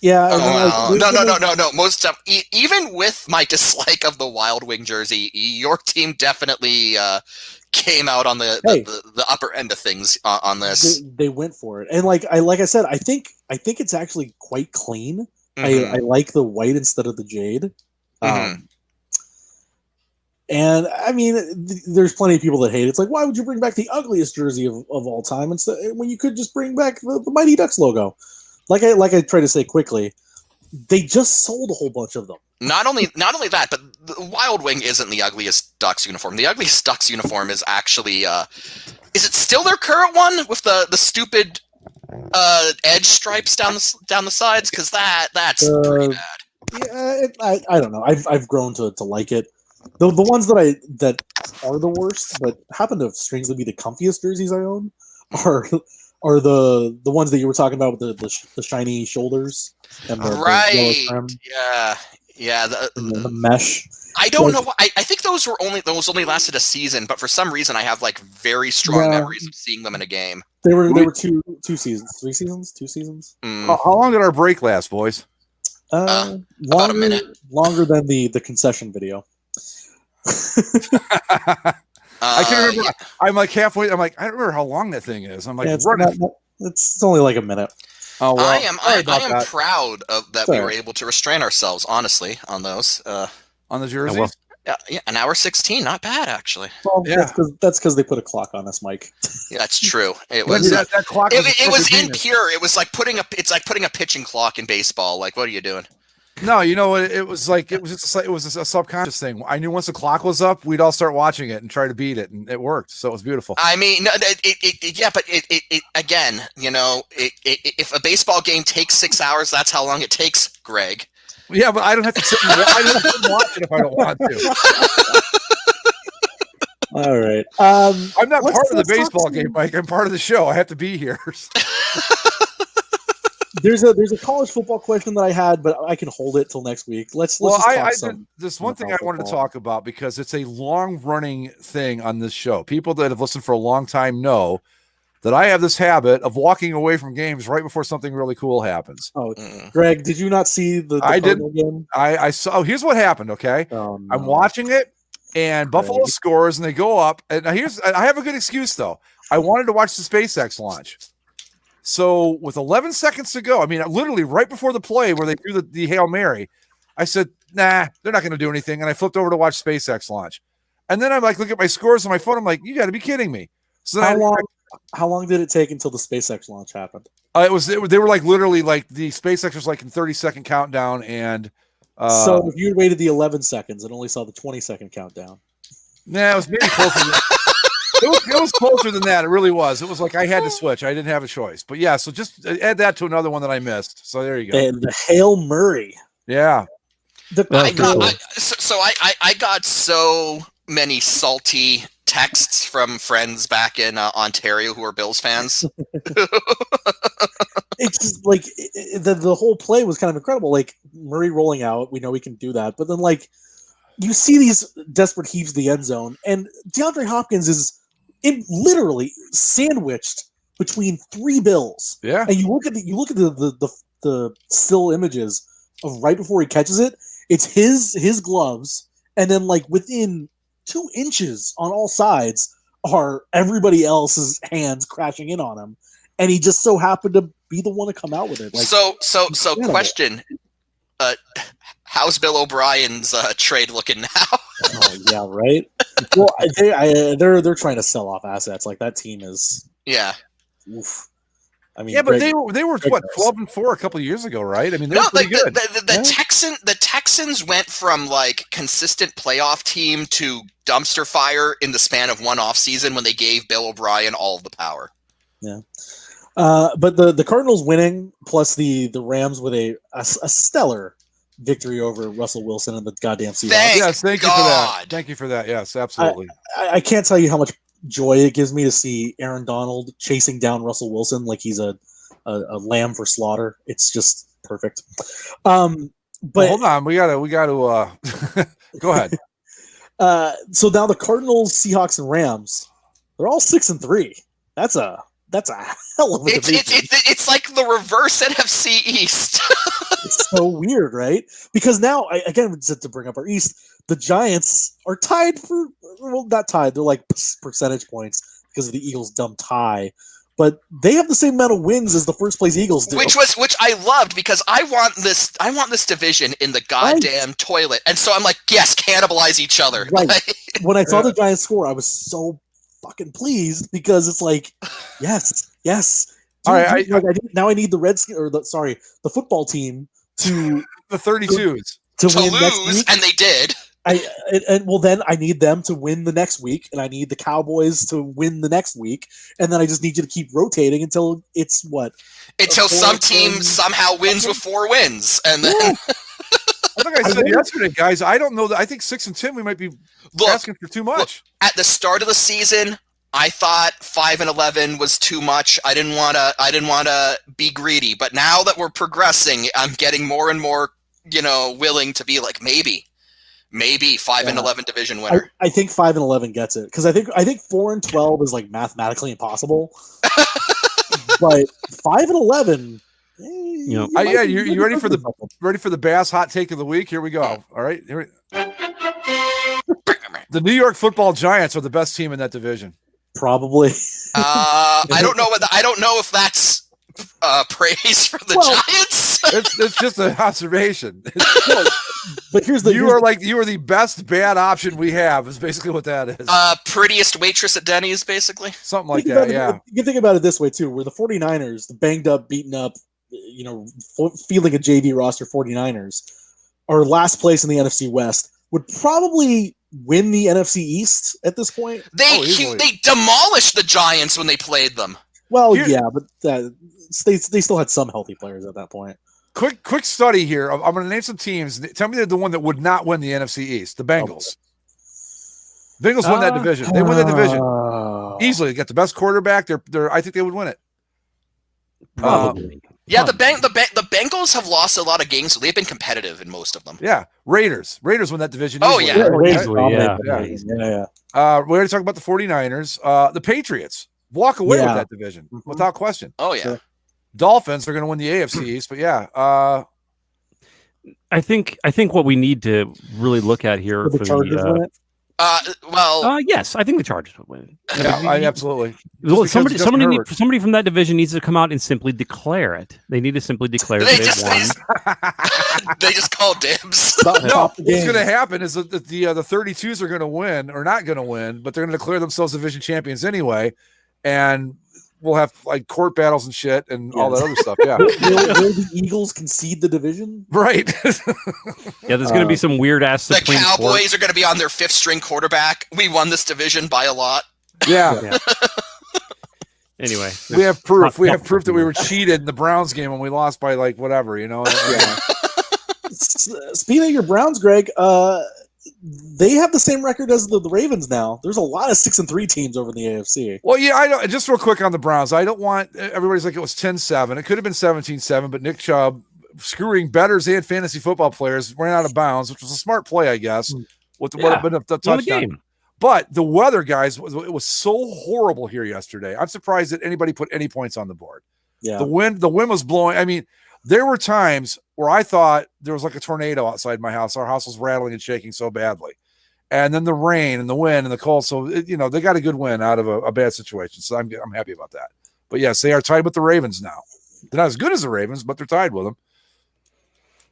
No. Most of, even with my dislike of the Wild Wing jersey, your team definitely came out on the upper end of things on this. They went for it, and like I said, I think it's actually quite clean. I like the white instead of the jade. And I mean, there's plenty of people that hate it. It's like, why would you bring back the ugliest jersey of all time instead when you could just bring back the Mighty Ducks logo? Like I try to say quickly, they just sold a whole bunch of them. Not only that, but the Wild Wing isn't the ugliest Ducks uniform. The ugliest Ducks uniform is actually is it still their current one with the stupid edge stripes down the sides? Because that's pretty bad. Yeah, I don't know. I've grown to like it. The ones that are the worst, but happen to strangely be the comfiest jerseys I own, are the ones that you were talking about with the shiny shoulders and the yellow trim. Yeah, the mesh. I don't know. I think those only lasted a season, but for some reason I have like very strong memories of seeing them in a game. They were two seasons, 3 seasons, 2 seasons. How long did our break last, boys? About a minute. Longer than the concession video. I can remember. Yeah. I'm like halfway. I'm like, I don't remember how long that thing is. I'm like, it's only like a minute. Oh well. I am proud of that we were able to restrain ourselves, honestly, on those. On the jerseys. Yeah, an hour 16, not bad actually. Well, that's because they put a clock on us, Mike. Yeah, that's true. It was that clock. It was impure. It was like putting a pitching clock in baseball. Like, what are you doing? No, you know what? It was a subconscious thing. I knew once the clock was up, we'd all start watching it and try to beat it, and it worked. So it was beautiful. I mean, but again, you know, if a baseball game takes 6 hours, that's how long it takes, Greg. Yeah, but I don't have to sit and watch it if I don't want to. All right. I'm not part of the baseball game, Mike. I'm part of the show. I have to be here. There's a college football question that I had, but I can hold it till next week. Let's there's one thing I wanted to talk about because it's a long running thing on this show. People that have listened for a long time know that I have this habit of walking away from games right before something really cool happens. Oh, Greg, did you not see the I didn't. Game? I saw. Oh, here's what happened. Okay, no. I'm watching it, and Buffalo scores, and they go up. And I have a good excuse though. I wanted to watch the SpaceX launch. So with 11 seconds to go, I mean, literally right before the play where they threw the Hail Mary, I said, nah, they're not going to do anything. And I flipped over to watch SpaceX launch. And then I'm like, look at my scores on my phone. I'm like, you got to be kidding me. So how long did it take until the SpaceX launch happened? They were like literally like the SpaceX was like in 30-second countdown. And so if you had waited the 11 seconds and only saw the 20-second countdown. Nah, it was maybe closer. It was closer than that. It really was. It was like I had to switch. I didn't have a choice. But yeah, so just add that to another one that I missed. So there you go. And the Hail Murray. Yeah. I got so many salty texts from friends back in Ontario who are Bills fans. It's like the whole play was kind of incredible. Like Murray rolling out, we know we can do that. But then like you see these desperate heaves of the end zone, and DeAndre Hopkins is literally sandwiched between 3 Bills. Yeah. And you look at the still images of right before he catches it, it's his gloves, and then like within 2 inches on all sides are everybody else's hands crashing in on him. And he just so happened to be the one to come out with it. Like, so question. How's Bill O'Brien's trade looking now? Oh yeah, right. Well, they're trying to sell off assets. Like that team is. Yeah. Oof. I mean, yeah, but they were what 12-4 a couple of years ago, right? I mean, they were pretty good. The Texans went from like consistent playoff team to dumpster fire in the span of one offseason when they gave Bill O'Brien all of the power. Yeah. But the Cardinals winning plus the Rams with a stellar victory over Russell Wilson and the goddamn Seahawks. Thank you for that. Thank you for that. Yes, absolutely. I can't tell you how much joy it gives me to see Aaron Donald chasing down Russell Wilson like he's a lamb for slaughter. It's just perfect. But hold on, we gotta go ahead. So now the Cardinals, Seahawks, and Rams, they're all 6-3. That's a hell of a division. It's like the reverse NFC East. It's so weird, right? Because now, again, to bring up our East, the Giants are tied for, well, not tied. They're like percentage points because of the Eagles' dumb tie. But they have the same amount of wins as the first place Eagles do. Which I loved because I want this division in the goddamn toilet. And so I'm like, yes, cannibalize each other. Right. When I saw the Giants score, I was so fucking pleased because it's like, yes. Dude, all right, now I need the Redskins or the football team to the 32s to win lose, next week. and they did. Then I need them to win the next week, and I need the Cowboys to win the next week, and then I just need you to keep rotating until it's until some team somehow wins with 4 wins, and then. I think I said yesterday, guys. I don't know that. I think 6-10. We might be asking for too much. Look, at the start of the season, I thought 5-11 was too much. I didn't want to be greedy, but now that we're progressing, I'm getting more and more, willing to be like maybe 5-11 division winner. I think 5-11 gets it because I think 4-12 is like mathematically impossible. But 5-11. You ready for the Bass hot take of the week? Here we go. All right, the New York Football Giants are the best team in that division. Probably. I don't know if that's praise for the Giants. It's just an observation. But you are the best bad option we have. Is basically what that is. Prettiest waitress at Denny's, basically. Something like that. Yeah. You can think about it this way too: where the 49ers, the banged up, beaten up, feeling a JV roster 49ers, are last place in the NFC West, would probably win the NFC East at this point. They demolished the Giants when they played them. Well, but they still had some healthy players at that point. Quick study here. I'm going to name some teams. Tell me they're the one that would not win the NFC East. The Bengals. Bengals won that division. They won that division easily. They got the best quarterback. I think they would win it. Probably. The Bengals have lost a lot of games, so they've been competitive in most of them. Yeah, Raiders won that division. Oh easily. yeah. We already talked about the 49ers. The Patriots walk away with that division without question. Oh yeah. Sure. Dolphins are going to win the AFC East, but I think what we need to really look at here for the yes, I think the Chargers would win. Yeah, absolutely. Well, somebody from that division needs to come out and simply declare it. They need to simply declare that they won. They just call dibs. No, what's going to happen is that the 32s are going to win or not going to win, but they're going to declare themselves division champions anyway, and we'll have like court battles and shit and all that other stuff. Yeah. Will the Eagles concede the division? Right. Yeah, there's going to be some weird ass. The Cowboys are going to be on their 5th string quarterback. We won this division by a lot. Yeah. Anyway, we have proof. We have proof that we were cheated in the Browns game when we lost by like whatever, Speaking of your Browns, Greg, they have the same record as the Ravens now. There's a lot of 6-3 teams over in the AFC. Well, yeah, I don't. Just real quick on the Browns, I don't want everybody's like it was 10-7. It could have been 17-7, but Nick Chubb screwing bettors and fantasy football players ran out of bounds, which was a smart play, I guess. What would have been a touchdown. But the weather, guys, it was so horrible here yesterday. I'm surprised that anybody put any points on the board. Yeah, the wind was blowing. I mean, there were times where I thought there was like a tornado outside my house. Our house was rattling and shaking so badly. And then the rain and the wind and the cold. So, they got a good win out of a bad situation. So I'm happy about that. But yes, they are tied with the Ravens now. They're not as good as the Ravens, but they're tied with them.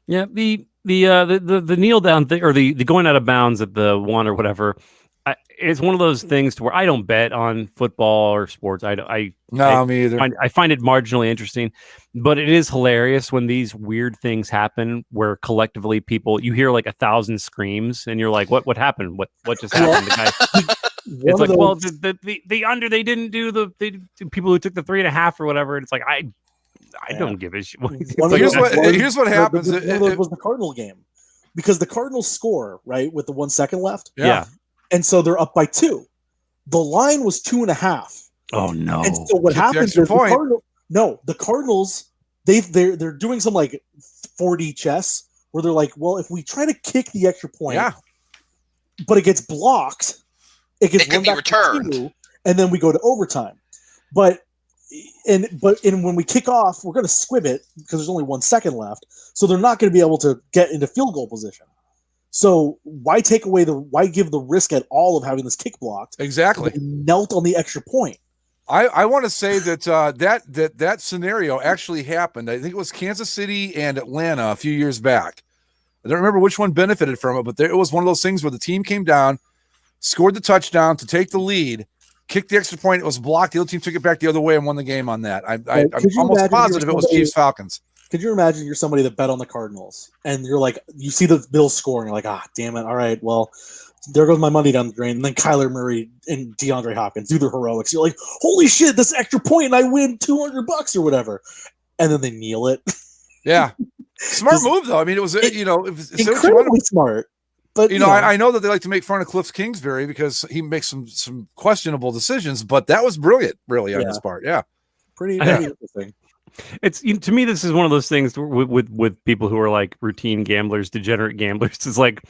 Yeah. The kneel down thing or the going out of bounds at the one or whatever. It's one of those things to where I don't bet on football or sports. Me either. I find it marginally interesting, but it is hilarious when these weird things happen where collectively you hear like 1,000 screams and you're like, what happened? What just happened? It's like, well, the under, they didn't do the people who took the 3.5 or whatever. It's like, I don't give a shit. Here's what happens. It was the Cardinal game because the Cardinals score right with the 1 second left. Yeah. And so they're up by 2. The line was 2.5. Oh no! And so what Kick the happens extra is point. the Cardinals they're doing some like 4D chess where they're like, well, if we try to kick the extra point, but it gets blocked, it gets run back returned, to 2, and then we go to overtime. But when we kick off, we're going to squib it because there's only 1 second left, so they're not going to be able to get into field goal position. So why give the risk at all of having this kick blocked? Exactly. Knelt on the extra point. I want to say that that scenario actually happened. I think it was Kansas City and Atlanta a few years back. I don't remember which one benefited from it, but it was one of those things where the team came down, scored the touchdown to take the lead, kicked the extra point. It was blocked. The other team took it back the other way and won the game on that. I'm almost positive it was Chiefs Falcons. Could you imagine you're somebody that bet on the Cardinals and you're like, you see the Bills scoring, you're like, damn it. All right, well, there goes my money down the drain. And then Kyler Murray and DeAndre Hopkins do their heroics. You're like, holy shit, this extra point and I win $200 or whatever. And then they kneel it. Yeah. Smart move, though. I mean, it was incredibly smart. But I know that they like to make fun of Cliff Kingsbury because he makes some questionable decisions, but that was brilliant, really, on his part. Yeah. Pretty interesting. It's to me, this is one of those things with people who are like routine gamblers, degenerate gamblers. It's like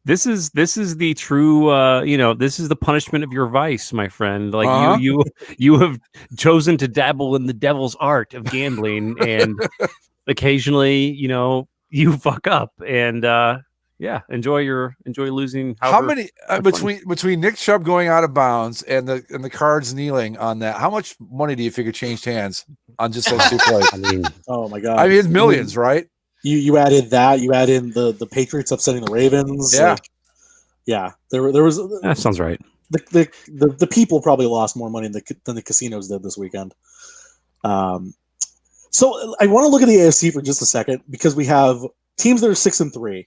this is the true this is the punishment of your vice, my friend. Like you have chosen to dabble in the devil's art of gambling, and occasionally you fuck up, and enjoy losing. How many between Nick Chubb going out of bounds and the Cards kneeling on that? How much money do you figure changed hands on just those 2 plays? I mean, oh my god! I mean, it's millions, right? You added that. You add in the Patriots upsetting the Ravens. Yeah, there was. That sounds right. The people probably lost more money than the casinos did this weekend. So I want to look at the AFC for just a second because we have teams that are 6-3.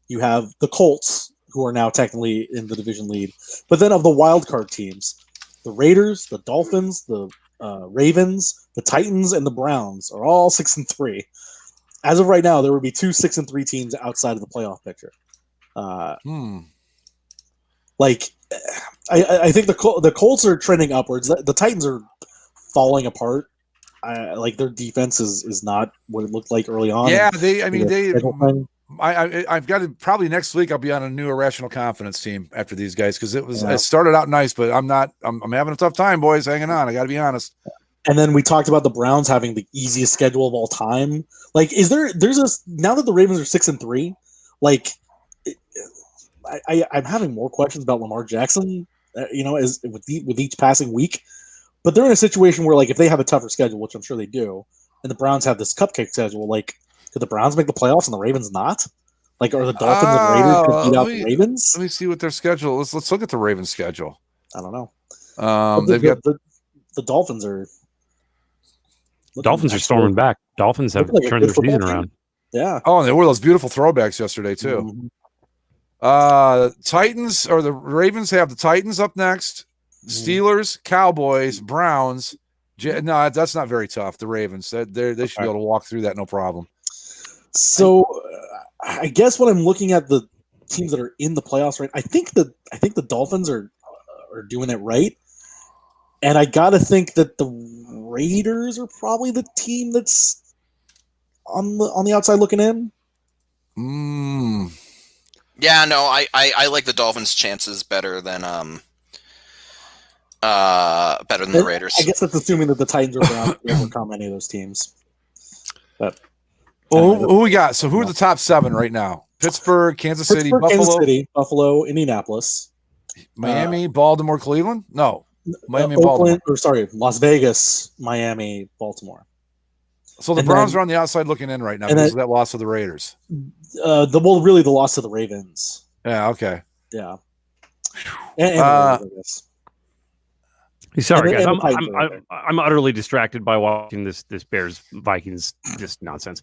You have the Colts, who are now technically in the division lead. But then of the wild card teams, the Raiders, the Dolphins, the Ravens, the Titans, and the Browns are all 6-3. As of right now, there would be 2 6-3 teams outside of the playoff picture. Like, I think the Colts are trending upwards. The Titans are falling apart. Like their defense is not what it looked like early on. Yeah, I've got to probably next week. I'll be on a new Irrational Confidence team after these guys because it started out nice, but I'm having a tough time, boys. Hanging on, I got to be honest. And then we talked about the Browns having the easiest schedule of all time. Like, now that the Ravens are 6-3, like I'm having more questions about Lamar Jackson. As with each passing week, but they're in a situation where like if they have a tougher schedule, which I'm sure they do, and the Browns have this cupcake schedule, like. Did the Browns make the playoffs and the Ravens not? Like, are the Dolphins and Raiders going to beat out the Ravens? Let me see what their schedule is. Let's look at the Ravens schedule. I don't know. They've got the Dolphins are. Dolphins are storming back. Dolphins have turned their season around. Yeah. Oh, and they wore those beautiful throwbacks yesterday too. Titans or the Ravens have the Titans up next. Steelers, Cowboys, Browns. No, that's not very tough. The Ravens, they should be able to walk through that no problem. So, I guess when I'm looking at the teams that are in the playoffs, right, I think the Dolphins are doing it right, and I gotta think that the Raiders are probably the team that's on the outside looking in. Yeah, no, I like the Dolphins' chances better than the Raiders. I guess that's assuming that the Titans are going to overcome any of those teams. But. Who we got? So who are the top 7 right now? Pittsburgh, Kansas City, Buffalo, Indianapolis, Miami, Baltimore, Cleveland. No, Miami, Oakland, Baltimore. Las Vegas, Miami, Baltimore. So the Browns are on the outside looking in right now because of that loss to the Raiders. The loss to the Ravens. Yeah. Okay. Yeah. And I guess. Sorry, guys. I'm utterly distracted by watching this Bears Vikings just nonsense.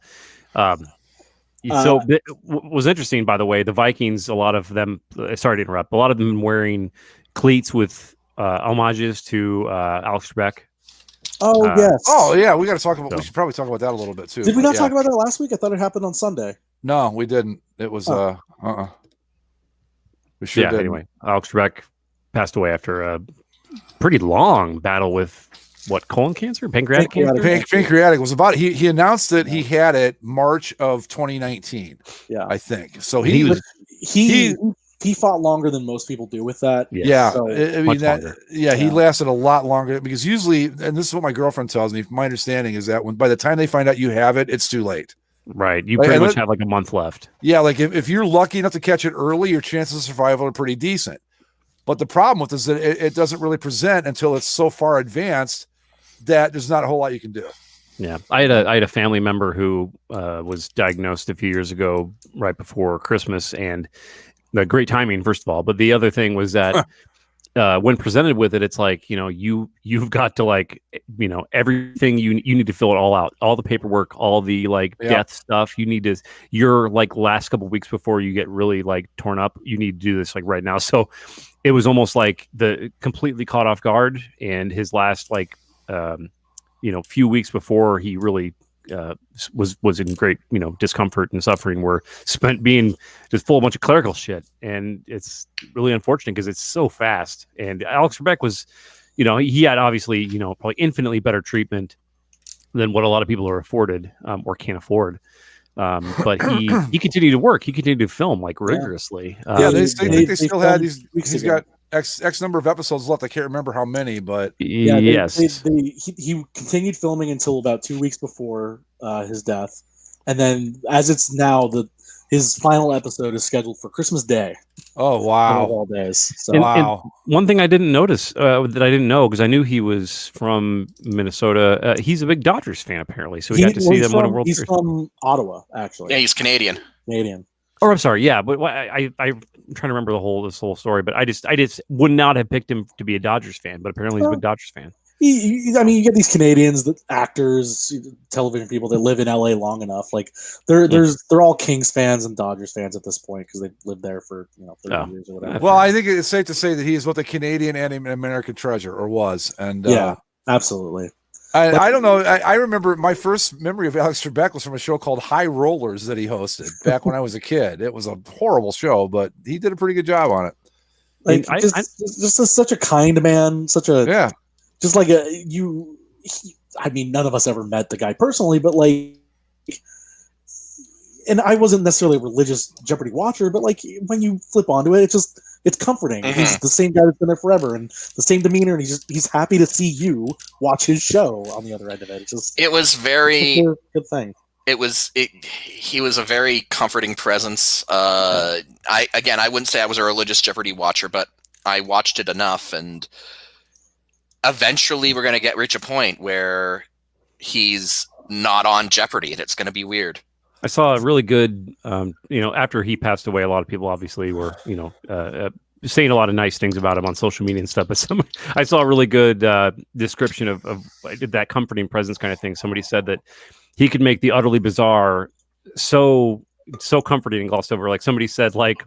So it was interesting, by the way. The Vikings, a lot of them. Sorry to interrupt. A lot of them wearing cleats with homages to Alex Trebek. Oh yes. Oh yeah. We got to talk about. We should probably talk about that a little bit too. Did we not talk about that last week? I thought it happened on Sunday. No, we didn't. It was We sure didn't. Anyway, Alex Trebek passed away after pretty long battle with colon cancer, pancreatic cancer. Pancreatic was about. He announced that he had it March of 2019. Yeah, I think so. He fought longer than most people do with that. Yeah, so, I mean he lasted a lot longer because usually, and this is what my girlfriend tells me. My understanding is that by the time they find out you have it, it's too late. Right, you pretty much have like a month left. Yeah, like if you're lucky enough to catch it early, your chances of survival are pretty decent. But the problem with it is that it doesn't really present until it's so far advanced that there's not a whole lot you can do. Yeah, I had a family member who was diagnosed a few years ago, right before Christmas, and the great timing, first of all. But the other thing was that when presented with it, it's like, you've got to everything you need to fill it all out, all the paperwork, all the death stuff. You need to your last couple of weeks before you get really torn up. You need to do this right now. So it was almost like the completely caught off guard, and his last few weeks before he really was in great discomfort and suffering were spent being just full of a bunch of clerical shit. And it's really unfortunate because it's so fast. And Alex Trebek was he had obviously probably infinitely better treatment than what a lot of people are afforded or can't afford, but he continued to work, he continued to film rigorously. They think they still had these. He's got X number of episodes left. I can't remember how many, but he continued filming until about 2 weeks before his death, and then as it's now, his final episode is scheduled for Christmas Day. Oh wow! Of all days. So. And one thing I didn't notice that I didn't know, because I knew he was from Minnesota. He's a big Dodgers fan apparently, so we got to see them win a World Series. He's from Ottawa, actually. Yeah, he's Canadian. Oh, I'm sorry. Yeah, but I'm trying to remember this whole story. But I just would not have picked him to be a Dodgers fan. But apparently, he's a big Dodgers fan. I mean, you get these Canadians, actors, television people that live in LA long enough. They're all Kings fans and Dodgers fans at this point because they lived there for 30 years or whatever. Well, I think it's safe to say that he is both a Canadian and an American treasure, or was. And yeah, absolutely. I don't know. I remember my first memory of Alex Trebek was from a show called High Rollers that he hosted back when I was a kid. It was a horrible show, but he did a pretty good job on it. Just such a kind man, just like I mean, none of us ever met the guy personally, but and I wasn't necessarily a religious Jeopardy watcher, but when you flip onto it, it's comforting. Mm-hmm. He's the same guy that's been there forever, and the same demeanor, and he's happy to see you watch his show on the other end of it. It was very good thing. He was a very comforting presence. I wouldn't say I was a religious Jeopardy watcher, but I watched it enough, and eventually we're going to reach a point where he's not on Jeopardy, and it's going to be weird. I saw a really good, after he passed away, a lot of people obviously were, saying a lot of nice things about him on social media and stuff. But I saw a really good description of that comforting presence kind of thing. Somebody said that he could make the utterly bizarre so comforting and glossed over. Like somebody said, it's like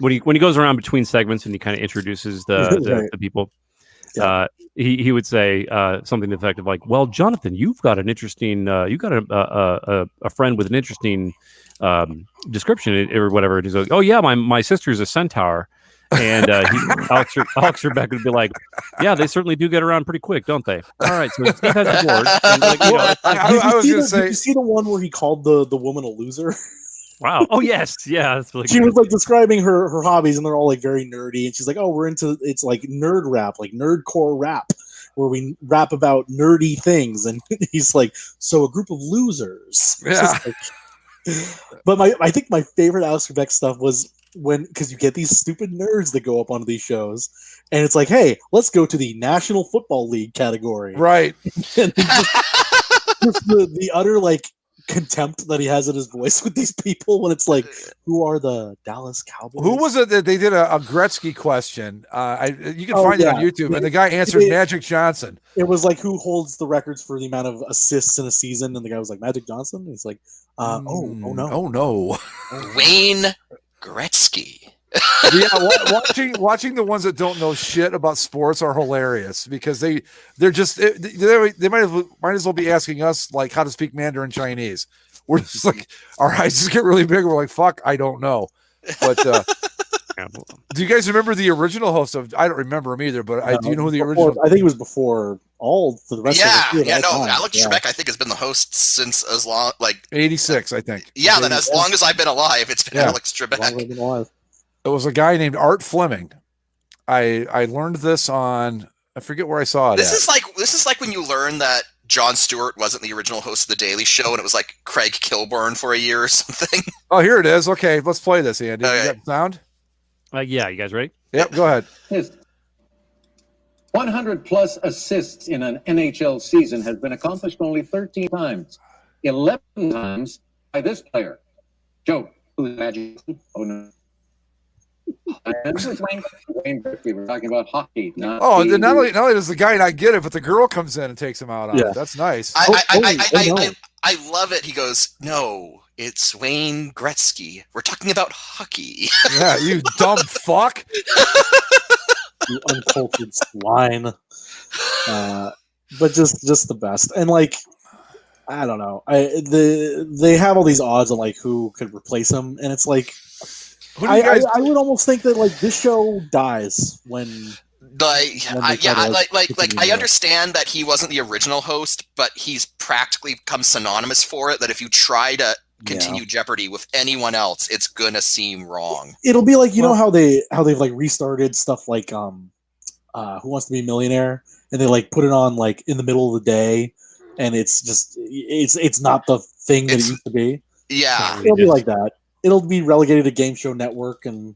when he goes around between segments and he kind of introduces the people. Yeah. He would say something to the effect of well, Jonathan, you've got an interesting, you got a friend with an interesting description or whatever. And he's like, oh yeah, my sister's a centaur, and Alex Trebek would be like, yeah, they certainly do get around pretty quick, don't they? All right, so Steve has a board. And I was going to say, did you see the one where he called the woman a loser? Wow. Oh yes. Yeah. That's really she was describing her hobbies, and they're all very nerdy. And she's like, "Oh, we're into it's nerd rap, nerdcore rap, where we rap about nerdy things." And he's like, "So a group of losers." Yeah. But I think my favorite Alex Trebek stuff was because you get these stupid nerds that go up onto these shows, and it's like, "Hey, let's go to the National Football League category." Right. And just the utter contempt that he has in his voice with these people when it's who are the Dallas Cowboys? Who was it that they did a Gretzky question? You can find it on YouTube, and the guy answered Magic Johnson. It was who holds the records for the amount of assists in a season, and the guy was like Magic Johnson. And he's like, oh no, Wayne Gretzky. Yeah, watching the ones that don't know shit about sports are hilarious because they're just they might as well be asking us how to speak Mandarin Chinese. We're just our eyes just get really big. We're like, fuck, I don't know. But Do you guys remember the original host of? I don't remember him either, but I do know who the before, original. I think it was before all for the rest of the Yeah, no, Alex Trebek, I think, has been the host since as long, like 86, I think. Yeah, then as long as I've been alive, it's been Alex Trebek. I've been alive. It was a guy named Art Fleming. I learned this on, I forget where I saw it. This is like when you learn that Jon Stewart wasn't the original host of The Daily Show, and it was like Craig Kilborn for a year or something. Oh, here it is. Okay, let's play this, Andy. Okay. You got sound? Yeah, you guys ready? Yep, go ahead. 100-plus assists in an NHL season has been accomplished only 13 times. 11 times by this player. Joe, who's Magic? Oh, no. This is Wayne Gretzky. We're talking about hockey. Not Not only does the guy not get it, but the girl comes in and takes him out on it. That's nice. I love it. He goes, no, it's Wayne Gretzky. We're talking about hockey. Yeah, you dumb fuck. You uncultured swine. But just the best. And like, I don't know. They have all these odds on like who could replace him, and it's like I would almost think that like this show dies when I understand that he wasn't the original host, but he's practically become synonymous for it. That if you try to continue Jeopardy with anyone else, it's gonna seem wrong. It'll be like how they've like restarted stuff like Who Wants to Be a Millionaire, and they like put it on like in the middle of the day, and it's just it's not the thing that it used to be. Yeah, it'll be like that. It'll be relegated to Game Show Network, and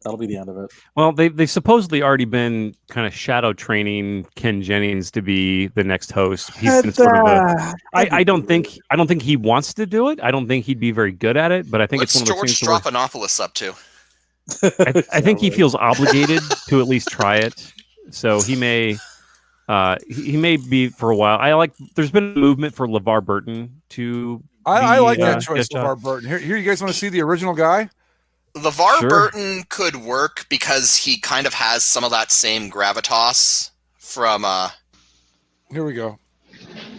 that'll be the end of it. Well, they've supposedly already been kind of shadow training Ken Jennings to be the next host. He's been sort of I don't think he wants to do it. I don't think he'd be very good at it. But I think What's it's one of those George things. Strophanopoulos up to? I think he feels obligated to at least try it. So he may be for a while. There's been a movement for LeVar Burton to. I like that choice, LeVar Burton. Here, you guys want to see the original guy? LeVar Burton could work because he kind of has some of that same gravitas from. Here we go.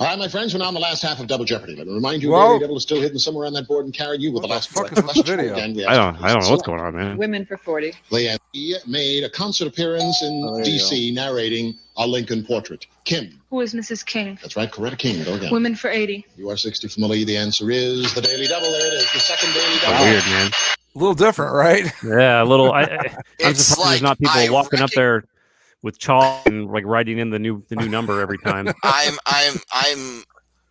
All right, my friends, we're now in the last half of Double Jeopardy. Let me remind you, Daredevil is still hidden somewhere on that board and carried you with the last fuck is with the video? I don't know what's going on, man. Women for 40. Leanne made a concert appearance in D.C. narrating a Lincoln portrait. Kim. Who is Mrs. King? That's right, Coretta King. Go again. Women for 80. You are 60 from the lead. The answer is the Daily Double. There it is, the second Daily Double. Weird, man. A little different, right? Yeah, a little. I'm surprised there's not people I walking up there with chalk and like writing in the new number every time.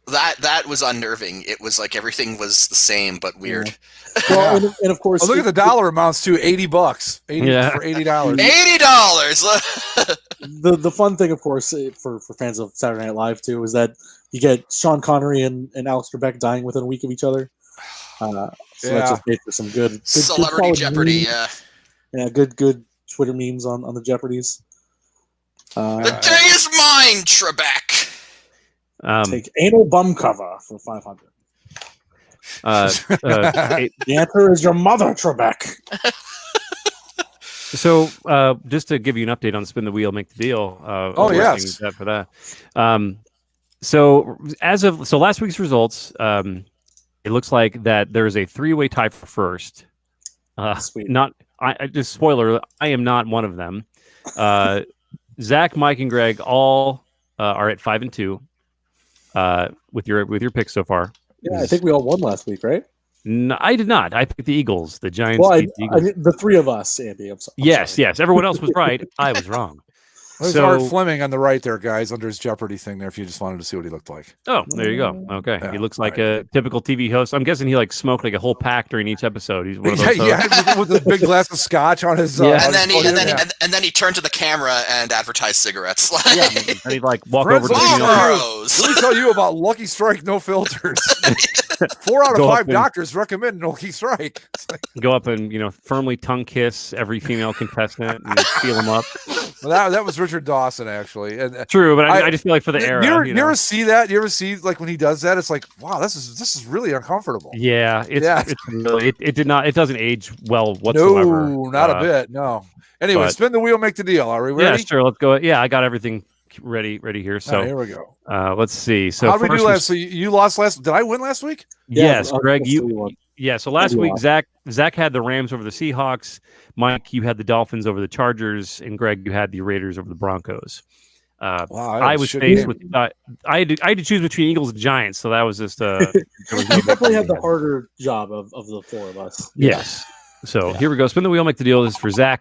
That was unnerving. It was like everything was the same but weird. Well, and of course, look at the dollar amounts to $80. For $80. $80. The fun thing, of course, for fans of Saturday Night Live too, is that you get Sean Connery and Alex Trebek dying within a week of each other. So that's just made for some good Celebrity Jeopardy. Memes. Yeah, good Twitter memes on the Jeopardies. The day is mine, Trebek. Take anal bum cover for 500. The answer is your mother, Trebek. So, just to give you an update on Spin the Wheel, Make the Deal. Yes, for that. So last week's results, it looks like that there is a 3-way tie for first. Sweet. Just spoiler, I am not one of them. Zach, Mike, and Greg all are at 5 and 2. With your picks so far. Yeah, I think we all won last week, right? No, I did not. I picked the Eagles. The Giants. Well, beat the Eagles. the three of us, Andy. I'm sorry. Yes. Everyone else was right. I was wrong. There's Art Fleming on the right there, guys, under his Jeopardy thing there, if you just wanted to see what he looked like. Oh, there you go. Okay. Yeah, he looks like a typical TV host. I'm guessing he like smoked like a whole pack during each episode. He's one of those hosts. With a big glass of scotch on his and then he turned to the camera and advertised cigarettes. And he'd like walk over to the Let me tell you about Lucky Strike No Filters. 4 out of 5 doctors recommend Lucky Strike. Go up and firmly tongue kiss every female contestant and feel them up. Well, that was Richard Dawson, actually. And true, but I just feel like for the era. You ever see that? You ever see like when he does that? It's like, wow, this is really uncomfortable. Yeah, it's really it doesn't age well whatsoever. No, not a bit. No. Anyway, spin the wheel, make the deal. Are we ready? Yeah, sure. Let's go. Yeah, I got everything ready here. So here we go. Let's see. So how did we do last? So you lost last. Did I win last week? Yes, Greg. Yeah, so last week Zach had the Rams over the Seahawks. Mike, you had the Dolphins over the Chargers, and Greg, you had the Raiders over the Broncos. I was faced with I had to choose between Eagles and Giants, so that was just you definitely had the harder job of the four of us. Yes. So here we go. Spin the wheel, make the deal. This is for Zach.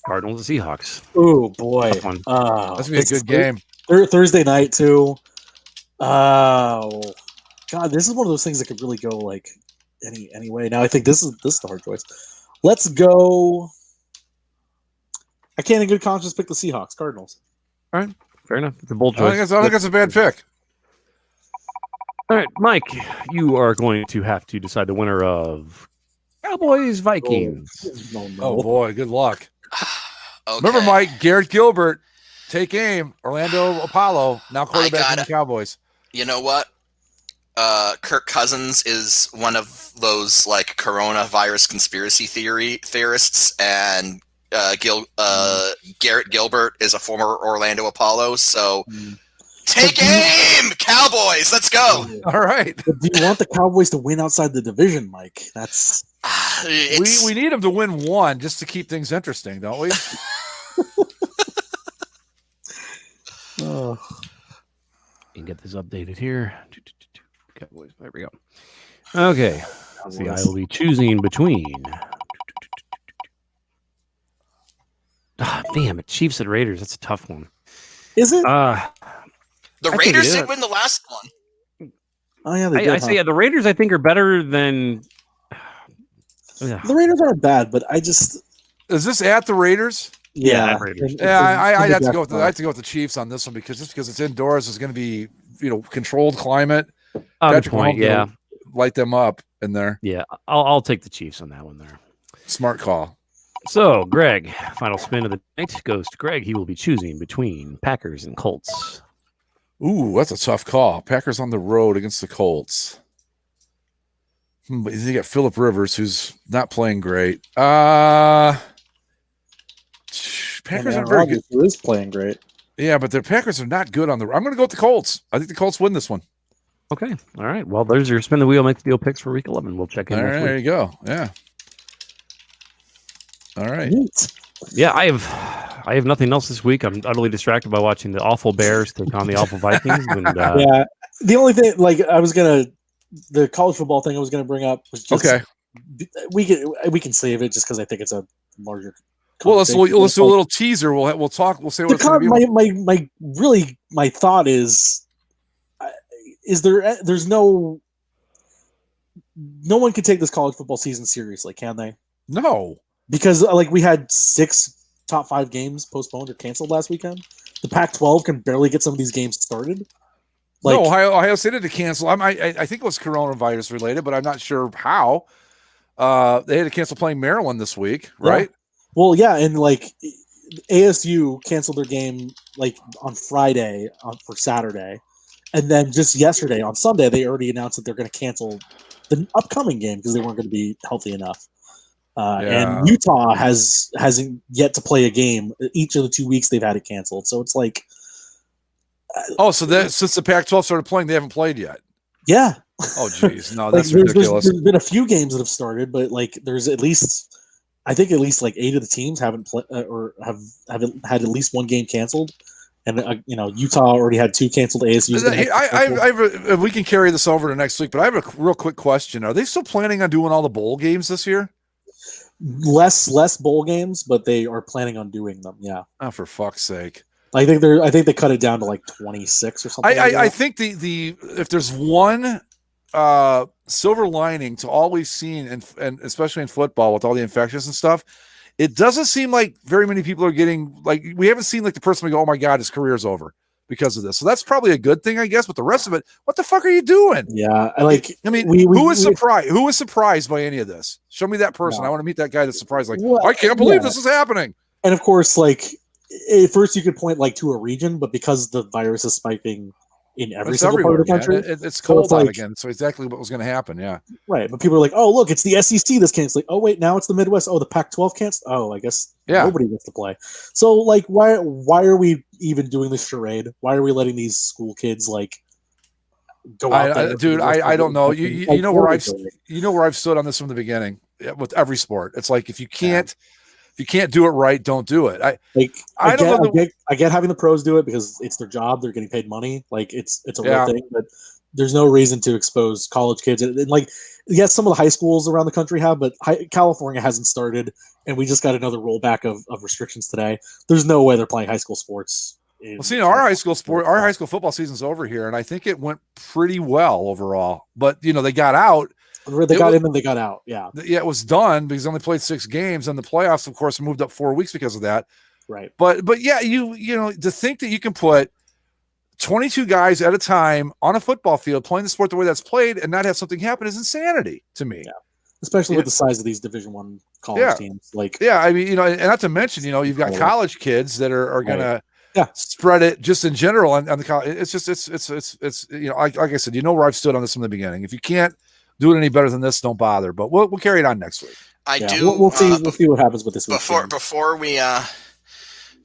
Cardinals and Seahawks. Oh boy, that's gonna be a good game. Thursday night too. Oh God, this is one of those things that could really go like any way. Now I think this is the hard choice. Let's go. I can't in good conscience pick the Seahawks. Cardinals. All right, fair enough. It's a bold choice. I think that's a bad pick. All right, Mike, you are going to have to decide the winner of Cowboys Vikings. Oh boy, good luck. Okay. Remember, Mike, Garrett Gilbert, take aim. Orlando Apollo, now quarterback of the Cowboys. You know what? Kirk Cousins is one of those like coronavirus conspiracy theorists, and Garrett Gilbert is a former Orlando Apollo. So take aim, Cowboys. Let's go. All right. But do you want the Cowboys to win outside the division, Mike? That's we need them to win one just to keep things interesting, don't we? You can get this updated here. Cowboys. There we go. Okay. See, I will be choosing between. Damn it, Chiefs and Raiders. That's a tough one. Is it? The Raiders did win the last one. Oh yeah, they did, I say the Raiders. I think are better than. The Raiders aren't bad, but I just is this at the Raiders? Yeah, Raiders. Yeah, I have to go with the Chiefs on this one because it's indoors. It's going to be controlled climate. Good point. Yeah, light them up in there. Yeah, I'll take the Chiefs on that one there. Smart call. So, Greg, final spin of the night goes to Greg. He will be choosing between Packers and Colts. Ooh, that's a tough call. Packers on the road against the Colts. But you got Phillip Rivers, who's not playing great. Packers aren't very good. Who is playing great? Yeah, but the Packers are not good on the. I'm going to go with the Colts. I think the Colts win this one. Okay. All right. Well, there's your spin the wheel, make the deal picks for Week 11. We'll check in. All right, there you go. Yeah. All right. Yeah, I have nothing else this week. I'm utterly distracted by watching the awful Bears take on the awful Vikings. And, yeah, the only thing, the college football thing I was gonna bring up was just okay. We can save it just because I think it's a larger. Well, let's do a little teaser. We'll talk. We'll say what's my thought is there's no one can take this college football season seriously, can they? No. Because we had 6 top 5 games postponed or canceled last weekend. The Pac-12 can barely get some of these games started. No, Ohio State had to cancel. I think it was coronavirus related, but I'm not sure how. They had to cancel playing Maryland this week, right? Yeah. Well, yeah, and ASU canceled their game on Friday for Saturday, and then just yesterday on Sunday they already announced that they're going to cancel the upcoming game because they weren't going to be healthy enough. And Utah hasn't yet to play a game. Each of the 2 weeks they've had it canceled. So it's like, since the Pac-12 started playing, they haven't played yet. Yeah. Oh, geez, no, that's ridiculous. There's been a few games that have started, but there's at least 8 of the teams haven't played or have had at least one game canceled. And Utah already had 2 canceled. ASU. We can carry this over to next week, but I have a real quick question: are they still planning on doing all the bowl games this year? Less bowl games, but they are planning on doing them. Yeah. Oh, for fuck's sake! I think they cut it down to 26 or something. I think the if there's one silver lining to all we've seen, and especially in football with all the infections and stuff, it doesn't seem like very many people are getting we haven't seen the person go, oh my God, his career's over because of this. So that's probably a good thing, I guess. But the rest of it, what the fuck are you doing? Yeah, who is surprised? Who is surprised by any of this? Show me that person. I want to meet that guy that's surprised. I can't believe this is happening. And of course, at first you could point to a region, but because the virus is spiking in every single part of the country, it's cold out again. So exactly what was going to happen. Yeah, right. But people are like, oh look, it's the SEC. This can't. Oh wait, now it's the Midwest. Oh, the Pac-12 can't. Oh, I guess nobody gets to play. So why are we even doing this charade? Why are we letting these school kids go out there. Dude, I don't know. You know where I've stood on this from the beginning with every sport. It's like if you can't do it right, don't do it. I get having the pros do it because it's their job. They're getting paid money. Like it's a real thing, but there's no reason to expose college kids. And like, yes, some of the high schools around the country have, but California hasn't started, and we just got another rollback of restrictions today. There's no way they're playing high school sports. Well, see, our high school football season's over here, and I think it went pretty well overall. But they got out. They got in and they got out. Yeah, it was done because they only played 6 games, and the playoffs, of course, moved up 4 weeks because of that. Right. But yeah, to think that you can put 22 guys at a time on a football field playing the sport the way that's played and not have something happen is insanity to me. Yeah. Especially with the size of these Division I college teams. I mean, and not to mention, you've got college kids that are going to spread it just in general on the college. It's just it's like I said, where I've stood on this from the beginning. If you can't do it any better than this, don't bother. But we'll carry it on next week. We'll see what happens with this week.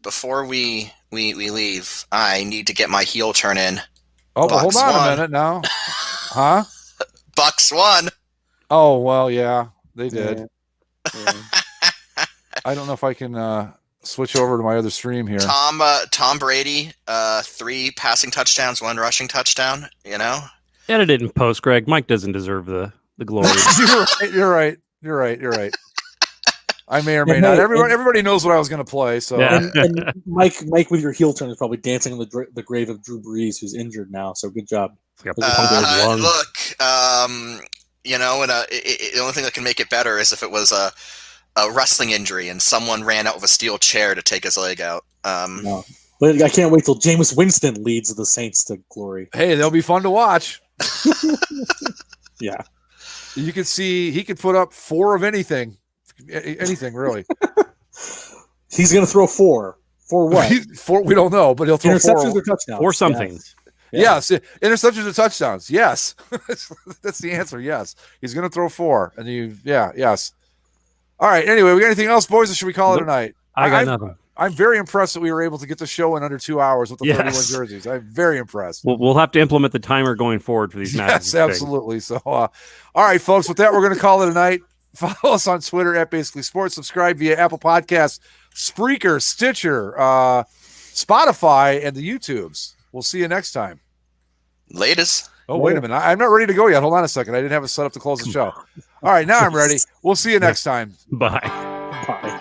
Before we leave, I need to get my heel turn in. Oh, but hold on a minute now. Huh? Bucks won. Oh, well, yeah, they did. Yeah. I don't know if I can switch over to my other stream here. Tom Brady, 3 passing touchdowns, 1 rushing touchdown, Edit it in post, Greg. Mike doesn't deserve the glory. You're right. I may or may not. Everybody knows what I was going to play. So, and Mike, with your heel turn is probably dancing on the grave of Drew Brees, who's injured now. So good job. Look, the only thing that can make it better is if it was a wrestling injury and someone ran out with a steel chair to take his leg out. No. But I can't wait till Jameis Winston leads the Saints to glory. Hey, they'll be fun to watch. Yeah, you can see he could put up 4 of anything really. He's going to throw 4. 4 what? 4, we don't know, but he'll throw interceptions 4 or touchdowns. 4 something. Yeah. Yes, interceptions or touchdowns. Yes, that's the answer. Yes, he's going to throw 4, and yes. All right. Anyway, we got anything else, boys, or should we call it a night? I got nothing. I'm very impressed that we were able to get the show in under 2 hours with the 31 jerseys. I'm very impressed. We'll have to implement the timer going forward for these matches. Yes, absolutely. So, all right, folks, with that, we're going to call it a night. Follow us on Twitter at Basically Sports. Subscribe via Apple Podcasts, Spreaker, Stitcher, Spotify, and the YouTubes. We'll see you next time. Latest. Oh, wait a minute. I'm not ready to go yet. Hold on a second. I didn't have it set up to close the show. All right, now I'm ready. We'll see you next time. Bye. Bye.